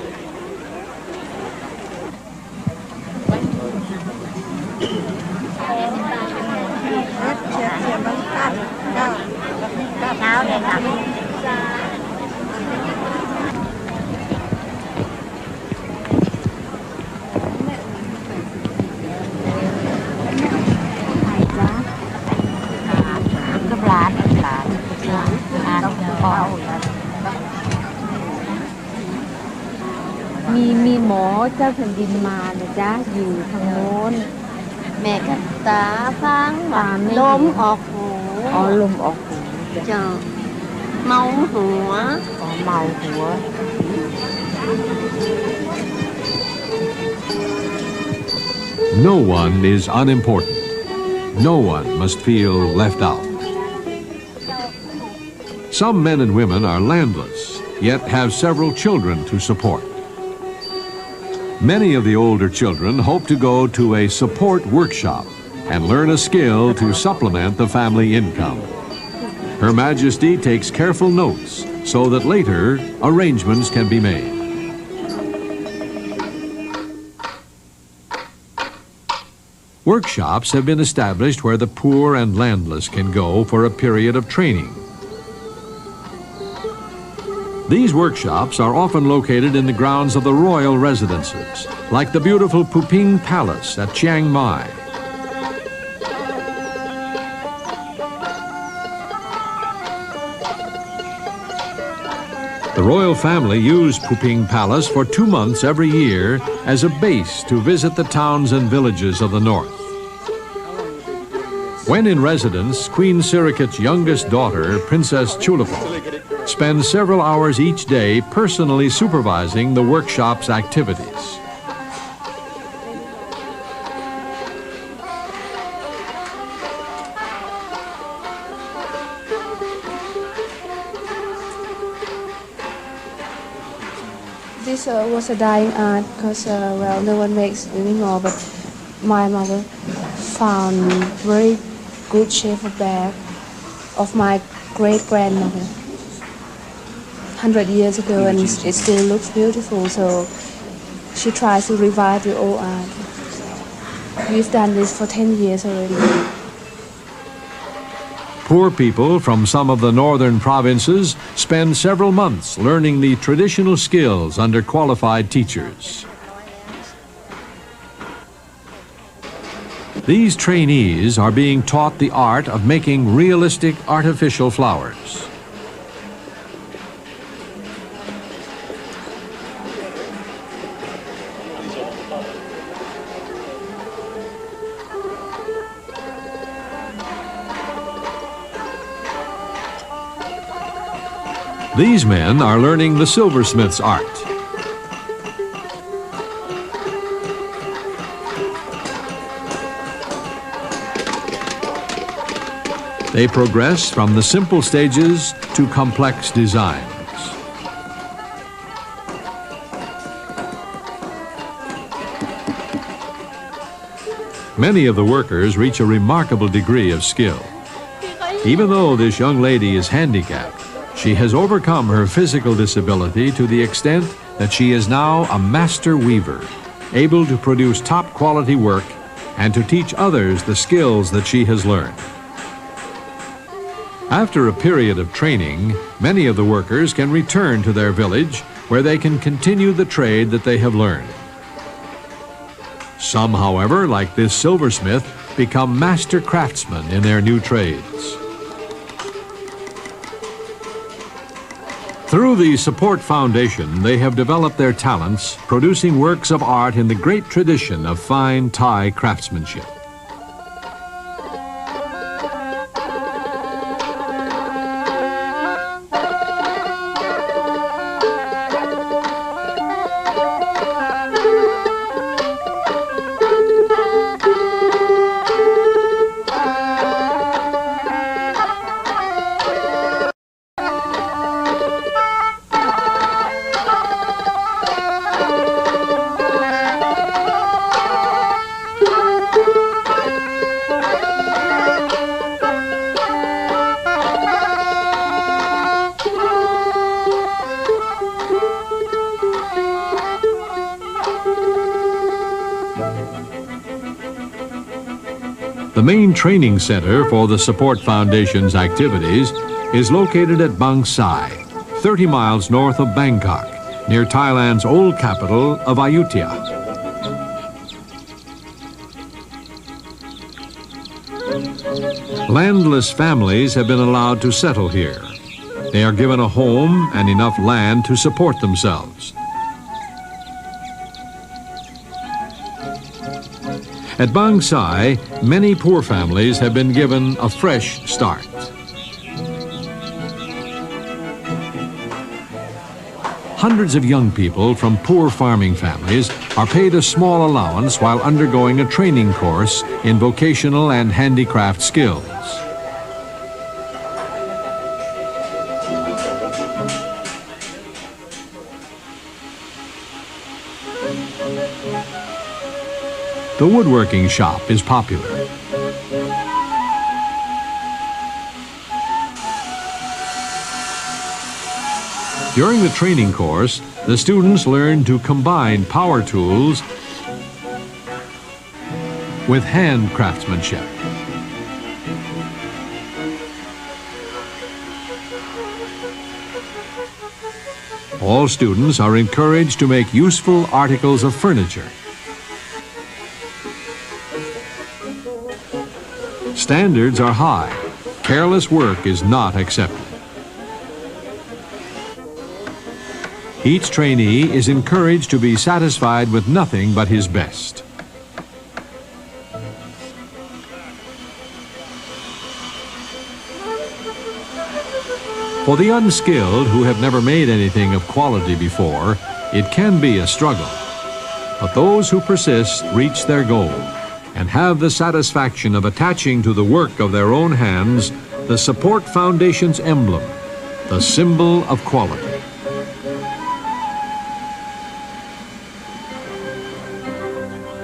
มีหมอเจ้าแผ่นดินมานะจ๊ะอยู่ทางโน้นแม่กับตาฟังลมออกหูลมออกหูเจ้าเมาหัวเมาหัว No one is unimportant. No one must feel left out. Some men and women are landless, yet have several children to support. Many of the older children hope to go to a support workshop and learn a skill to supplement the family income. Her Majesty takes careful notes so that later arrangements can be made. Workshops have been established where the poor and landless can go for a period of training. These workshops are often located in the grounds of the royal residences, like the beautiful Puping Palace at Chiang Mai. The royal family use Puping Palace for 2 months every year as a base to visit the towns and villages of the north. When in residence, Queen Sirikit's youngest daughter, Princess Chulapon, spends several hours each day personally supervising the workshop's activities. This was a dying art because, well, no one makes anymore, but my mother found very good shape of bag of my great-grandmother 100 years ago, and it still looks beautiful, so she tries to revive the old art. We've done this for 10 years already. Poor people from some of the northern provinces spend several months learning the traditional skills under qualified teachers. These trainees are being taught the art of making realistic artificial flowers. These men are learning the silversmith's art. They progress from the simple stages to complex designs. Many of the workers reach a remarkable degree of skill. Even though this young lady is handicapped, she has overcome her physical disability to the extent that she is now a master weaver, able to produce top-quality work and to teach others the skills that she has learned. After a period of training, many of the workers can return to their village where they can continue the trade that they have learned. Some, however, like this silversmith, become master craftsmen in their new trades. Through the Support Foundation, they have developed their talents, producing works of art in the great tradition of fine Thai craftsmanship. The main training center for the Support Foundation's activities is located at Bang Sai, 30 miles north of Bangkok, near Thailand's old capital of Ayutthaya. Landless families have been allowed to settle here. They are given a home and enough land to support themselves. At Bang Sai, many poor families have been given a fresh start. Hundreds of young people from poor farming families are paid a small allowance while undergoing a training course in vocational and handicraft skills. The woodworking shop is popular. During the training course, the students learn to combine power tools with hand craftsmanship. All students are encouraged to make useful articles of furniture. Standards are high. Careless work is not accepted. Each trainee is encouraged to be satisfied with nothing but his best. For the unskilled who have never made anything of quality before, it can be a struggle. But those who persist reach their goal and have the satisfaction of attaching to the work of their own hands the Support Foundation's emblem, the symbol of quality.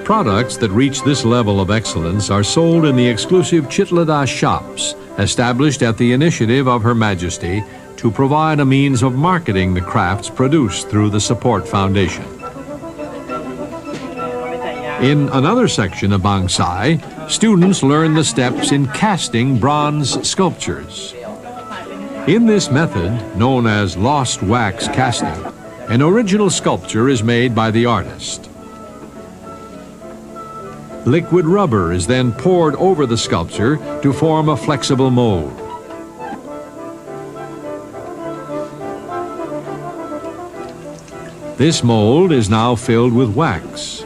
Products that reach this level of excellence are sold in the exclusive Chitlada shops, established at the initiative of Her Majesty to provide a means of marketing the crafts produced through the Support Foundation. In another section of Bang Sai, students learn the steps in casting bronze sculptures. In this method, known as lost wax casting, an original sculpture is made by the artist. Liquid rubber is then poured over the sculpture to form a flexible mold. This mold is now filled with wax.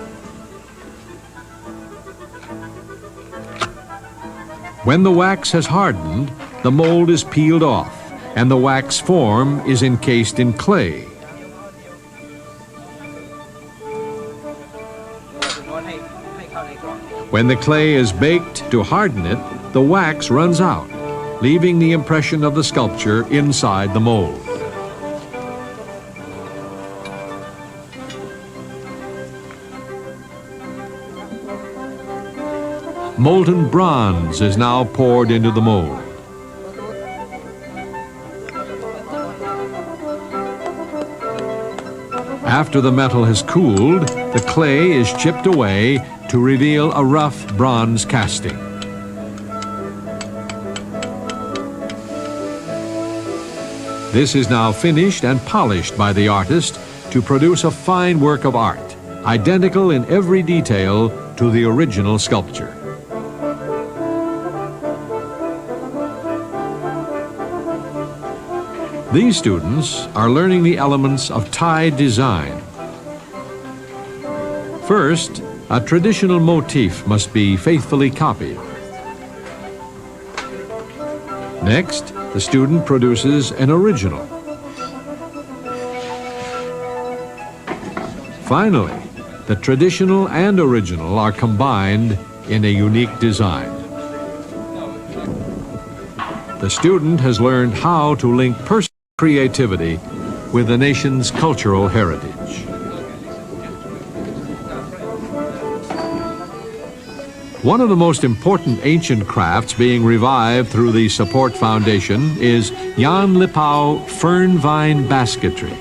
When the wax has hardened, the mold is peeled off and the wax form is encased in clay. When the clay is baked to harden it, the wax runs out, leaving the impression of the sculpture inside the mold. Molten bronze is now poured into the mold. After the metal has cooled, the clay is chipped away to reveal a rough bronze casting. This is now finished and polished by the artist to produce a fine work of art, identical in every detail to the original sculpture. These students are learning the elements of Thai design. First, a traditional motif must be faithfully copied. Next, the student produces an original. Finally, the traditional and original are combined in a unique design. The student has learned how to link personal creativity with the nation's cultural heritage. One of the most important ancient crafts being revived through the Support Foundation is Yan Lipao fern vine basketry.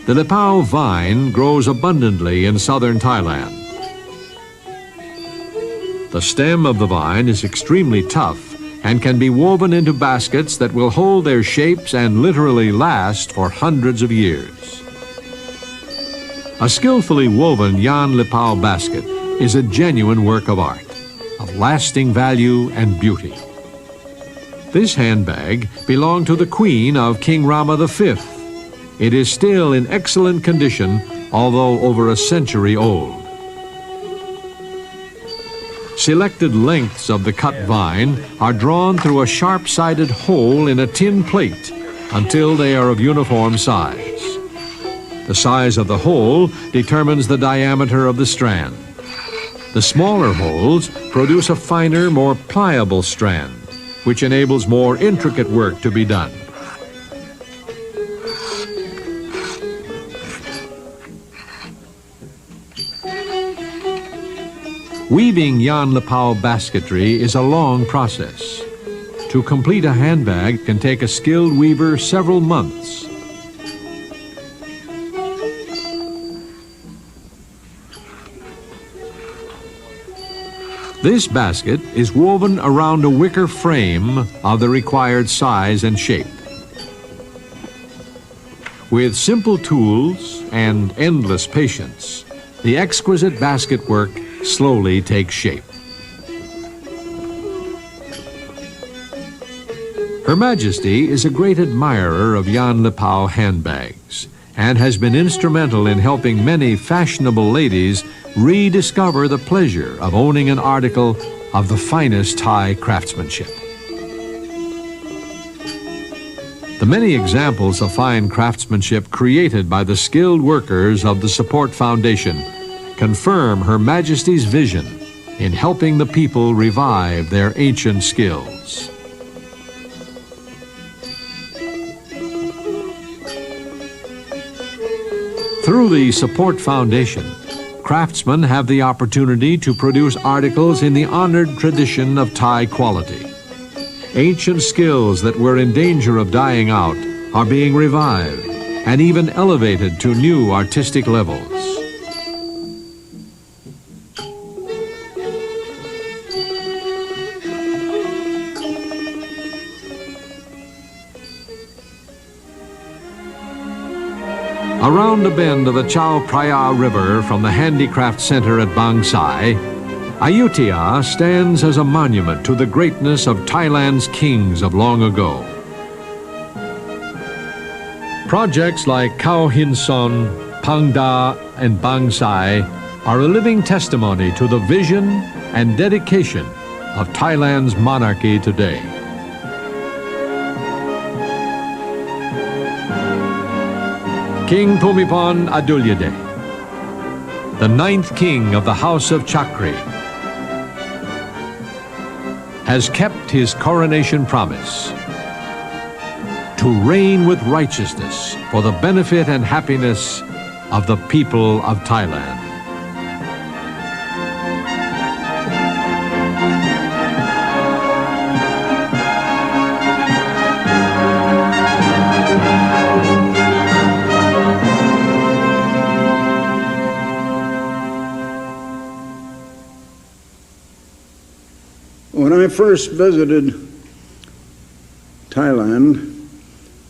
The Lipao vine grows abundantly in southern Thailand. The stem of the vine is extremely tough and can be woven into baskets that will hold their shapes and literally last for hundreds of years. A skillfully woven Jan Lippau basket is a genuine work of art, of lasting value and beauty. This handbag belonged to the Queen of King Rama V. It is still in excellent condition, although over a century old. Selected lengths of the cut vine are drawn through a sharp-sided hole in a tin plate until they are of uniform size. The size of the hole determines the diameter of the strand. The smaller holes produce a finer, more pliable strand, which enables more intricate work to be done. Weaving Jan Lippau basketry is a long process. To complete a handbag can take a skilled weaver several months. This basket is woven around a wicker frame of the required size and shape. With simple tools and endless patience, the exquisite basket work slowly takes shape. Her Majesty is a great admirer of Jan Lippau handbags and has been instrumental in helping many fashionable ladies rediscover the pleasure of owning an article of the finest Thai craftsmanship. The many examples of fine craftsmanship created by the skilled workers of the Support Foundation confirm Her Majesty's vision in helping the people revive their ancient skills. Through the Support Foundation, craftsmen have the opportunity to produce articles in the honored tradition of Thai quality. Ancient skills that were in danger of dying out are being revived and even elevated to new artistic levels. Around a bend of the Chao Phraya River from the Handicraft Center at Bang Sai, Ayutthaya stands as a monument to the greatness of Thailand's kings of long ago. Projects like Khao Hin Son, Phang Da, and Bang Sai are a living testimony to the vision and dedication of Thailand's monarchy today. King Bhumibol Adulyadej, the 9th king of the House of Chakri, has kept his coronation promise to reign with righteousness for the benefit and happiness of the people of Thailand. When I first visited Thailand,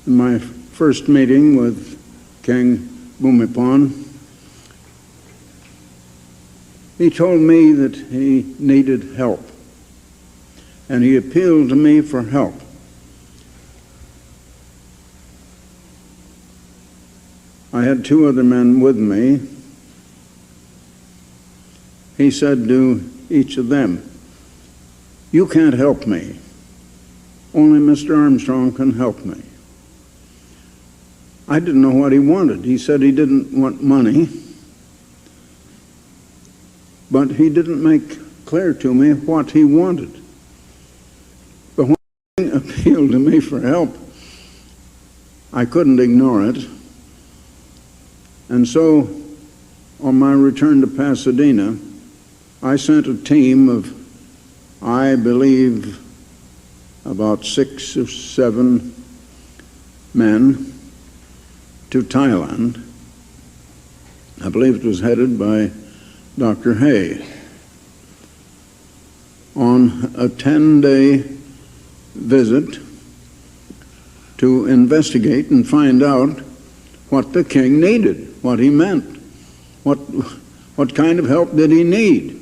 in my first meeting with King Bhumibol, he told me that he needed help, and he appealed to me for help. I had 2 other men with me. He said to each of them, "You can't help me. Only Mr. Armstrong can help me." I didn't know what he wanted. He said he didn't want money, but he didn't make clear to me what he wanted. But when he appealed to me for help, I couldn't ignore it. And so, on my return to Pasadena, I sent a team of, I believe, about 6 or 7 men to Thailand. I believe it was headed by Dr. Hay. on a 10-day visit to investigate and find out what the king needed, what he meant, what kind of help did he need.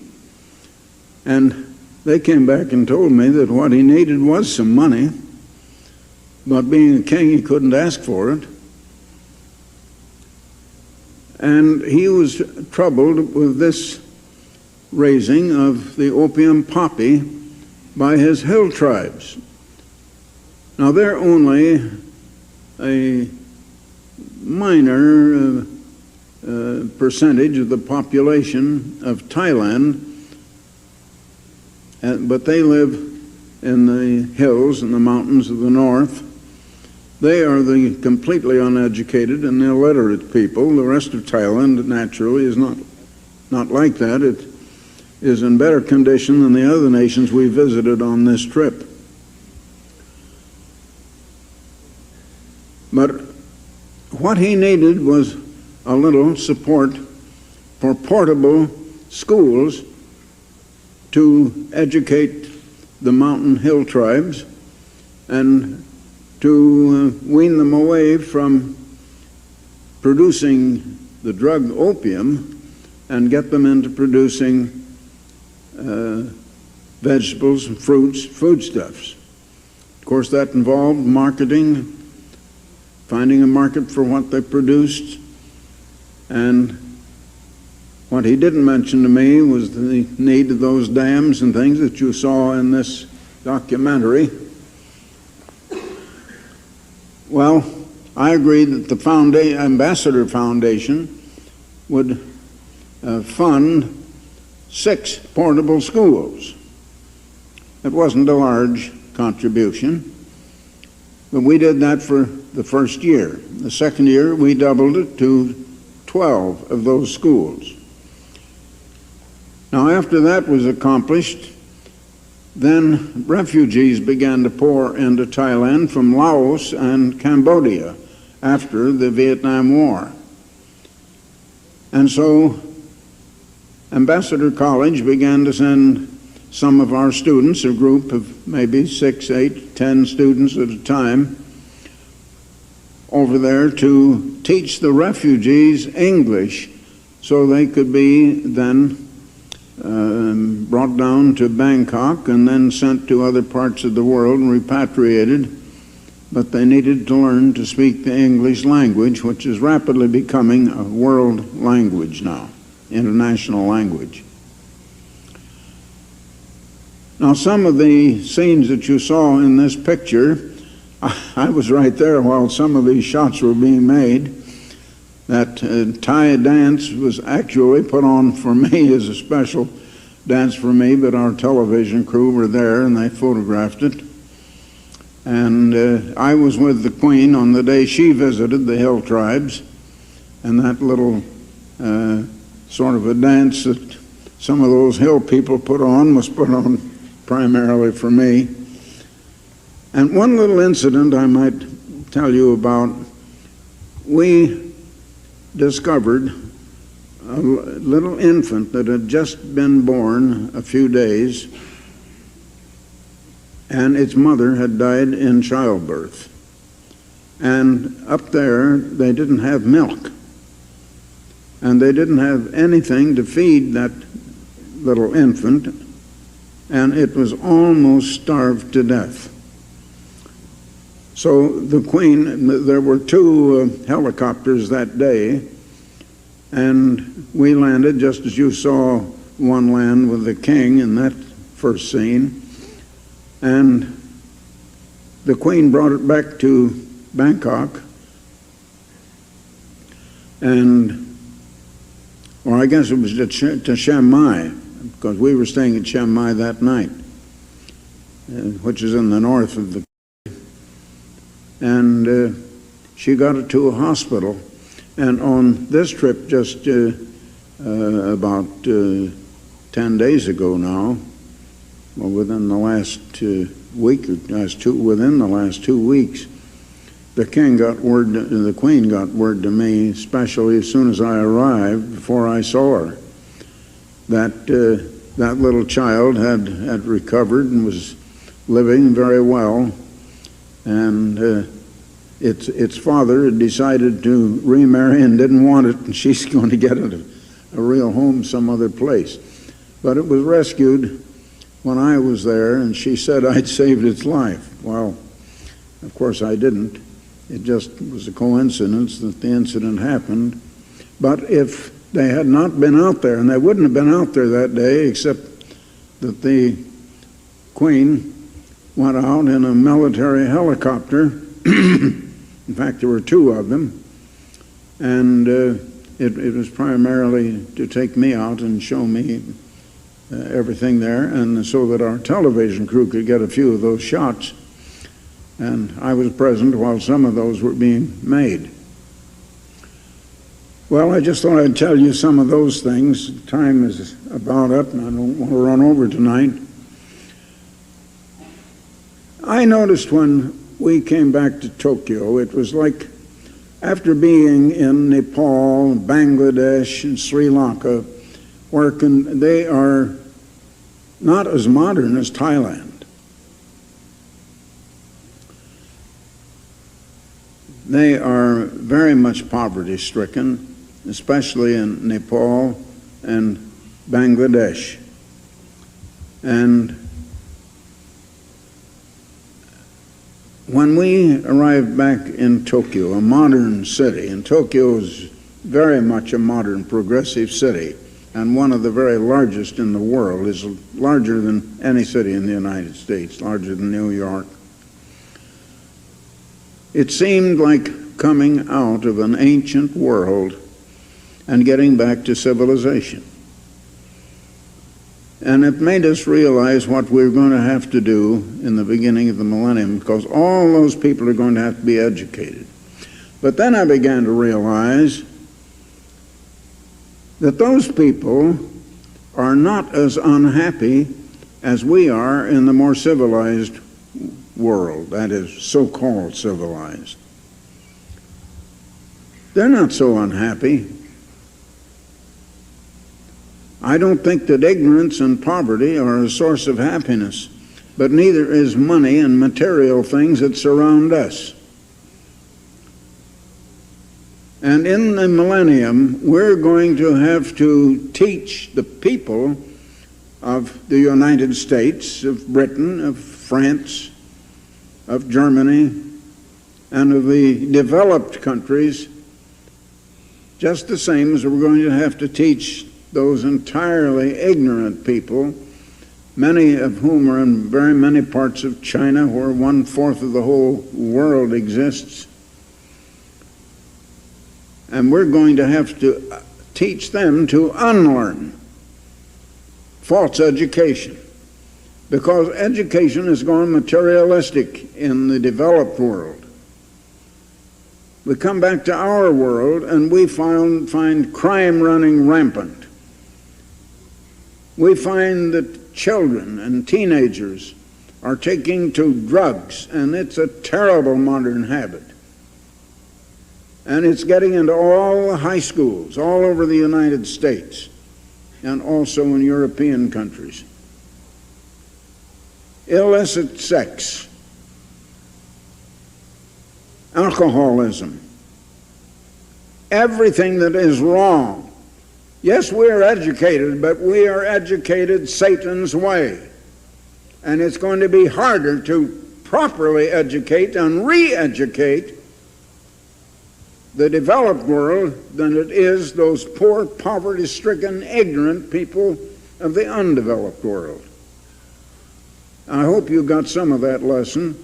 And they came back and told me that what he needed was some money, but being a king, he couldn't ask for it. And he was troubled with this raising of the opium poppy by his hill tribes. Now, they're only a minor percentage of the population of Thailand, but they live in the hills and the mountains of the north. They are the completely uneducated and illiterate people. The rest of Thailand, naturally, is not like that. It is in better condition than the other nations we visited on this trip. But what he needed was a little support for portable schools to educate the mountain hill tribes and to wean them away from producing the drug opium and get them into producing vegetables, fruits, foodstuffs. Of course, that involved marketing, finding a market for what they produced, and what he didn't mention to me was the need of those dams and things that you saw in this documentary. Well, I agreed that the Ambassador Foundation would fund 6 portable schools. It wasn't a large contribution, but we did that for the first year. The second year, we doubled it to 12 of those schools. Now, after that was accomplished, then refugees began to pour into Thailand from Laos and Cambodia after the Vietnam War. And so Ambassador College began to send some of our students, a group of maybe 6, 8, 10 students at a time, over there to teach the refugees English so they could be then brought down to Bangkok and then sent to other parts of the world and repatriated. But they needed to learn to speak the English language, which is rapidly becoming a world language now, international language. Now, some of the scenes that you saw in this picture, I was right there while some of these shots were being made. That Thai dance was actually put on for me as a special dance for me, but our television crew were there and they photographed it. And I was with the Queen on the day she visited the hill tribes, and that little sort of a dance that some of those hill people put on was put on primarily for me. And one little incident I might tell you about, we discovered a little infant that had just been born a few days, and its mother had died in childbirth. And up there, they didn't have milk, and they didn't have anything to feed that little infant, and it was almost starved to death. So the Queen, there were 2 helicopters that day, and we landed just as you saw one land with the king in that first scene. And the Queen brought it back to Bangkok, and, or I guess it was to Chiang Mai, because we were staying at Chiang Mai that night, which is in the north of the. And she got it to a hospital. And on this trip, just about 10 days ago now, well, within the last week or within the last 2 weeks, the Queen got word to me, especially as soon as I arrived, before I saw her, that that little child had recovered and was living very well, and its father had decided to remarry and didn't want it, and she's going to get a real home some other place. But it was rescued when I was there, and she said I'd saved its life. Well, of course I didn't. It just was a coincidence that the incident happened. But if they had not been out there, and they wouldn't have been out there that day, except that the Queen went out in a military helicopter. In fact, there were two of them, and it was primarily to take me out and show me everything there, and so that our television crew could get a few of those shots. And I was present while some of those were being made. Well, I just thought I'd tell you some of those things. Time is about up, and I don't want to run over tonight. I noticed when we came back to Tokyo, it was like after being in Nepal, Bangladesh, and Sri Lanka, where they are not as modern as Thailand. They are very much poverty-stricken, especially in Nepal and Bangladesh. And when we arrived back in Tokyo, a modern city, and Tokyo is very much a modern, progressive city, and one of the very largest in the world, is larger than any city in the United States, larger than New York. It seemed like coming out of an ancient world and getting back to civilization. And it made us realize what we're going to have to do in the beginning of the millennium, because all those people are going to have to be educated. But then I began to realize that those people are not as unhappy as we are in the more civilized world, that is, so-called civilized. They're not so unhappy. I don't think that ignorance and poverty are a source of happiness, but neither is money and material things that surround us. And in the millennium, we're going to have to teach the people of the United States, of Britain, of France, of Germany, and of the developed countries, just the same as we're going to have to teach those entirely ignorant people, many of whom are in very many parts of China, where 1/4 of the whole world exists. And we're going to have to teach them to unlearn false education, because education has gone materialistic in the developed world. We come back to our world and we find crime running rampant. We find that children and teenagers are taking to drugs, and it's a terrible modern habit. And it's getting into all the high schools all over the United States and also in European countries. Illicit sex, alcoholism, everything that is wrong. Yes, we are educated, but we are educated Satan's way. And it's going to be harder to properly educate and re-educate the developed world than it is those poor, poverty-stricken, ignorant people of the undeveloped world. I hope you got some of that lesson.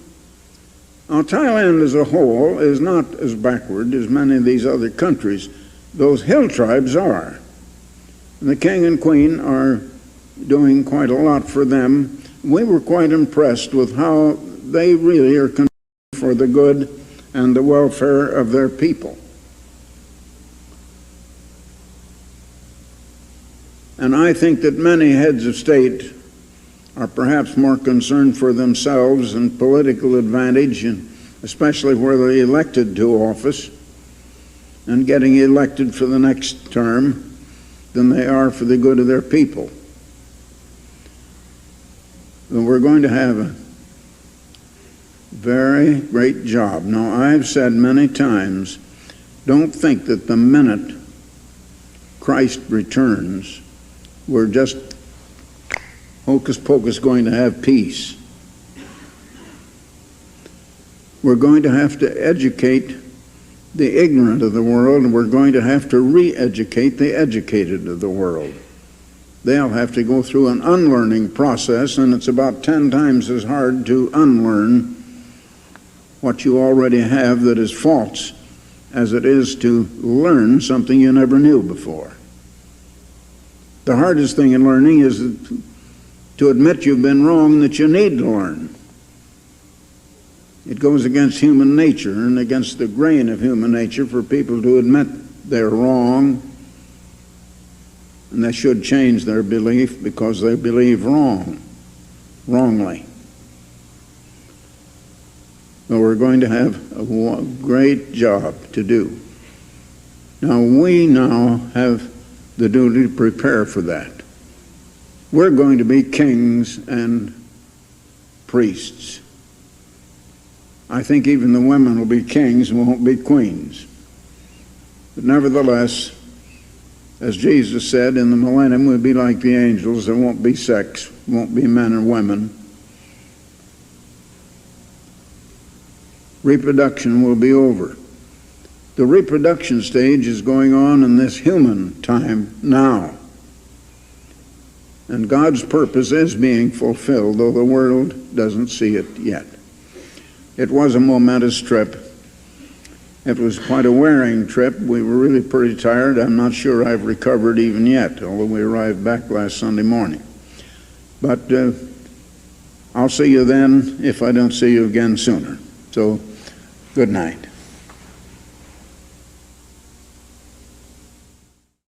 Now, Thailand as a whole is not as backward as many of these other countries. Those hill tribes are. And the king and queen are doing quite a lot for them. We were quite impressed with how they really are concerned for the good and the welfare of their people. And I think that many heads of state are perhaps more concerned for themselves and political advantage, and especially where they're elected to office and getting elected for the next term, than they are for the good of their people. we're going to have a very great job. Now, I've said many times, don't think that the minute Christ returns, we're just hocus pocus going to have peace. We're going to have to educate the ignorant of the world, and we're going to have to re-educate the educated of the world. They'll have to go through an unlearning process, and it's about 10 times as hard to unlearn what you already have that is false as it is to learn something you never knew before. The hardest thing in learning is to admit you've been wrong, that you need to learn. It goes against human nature and against the grain of human nature for people to admit they're wrong, and they should change their belief because they believe wrongly. But we're going to have a great job to do. Now, we now have the duty to prepare for that. We're going to be kings and priests. I think even the women will be kings and won't be queens. But nevertheless, as Jesus said, in the millennium we'll be like the angels. There won't be sex, won't be men or women. Reproduction will be over. The reproduction stage is going on in this human time now. And God's purpose is being fulfilled, though the world doesn't see it yet. It was a momentous trip. It was quite a wearing trip. We were really pretty tired. I'm not sure I've recovered even yet, although we arrived back last Sunday morning. But I'll see you then if I don't see you again sooner. So, good night.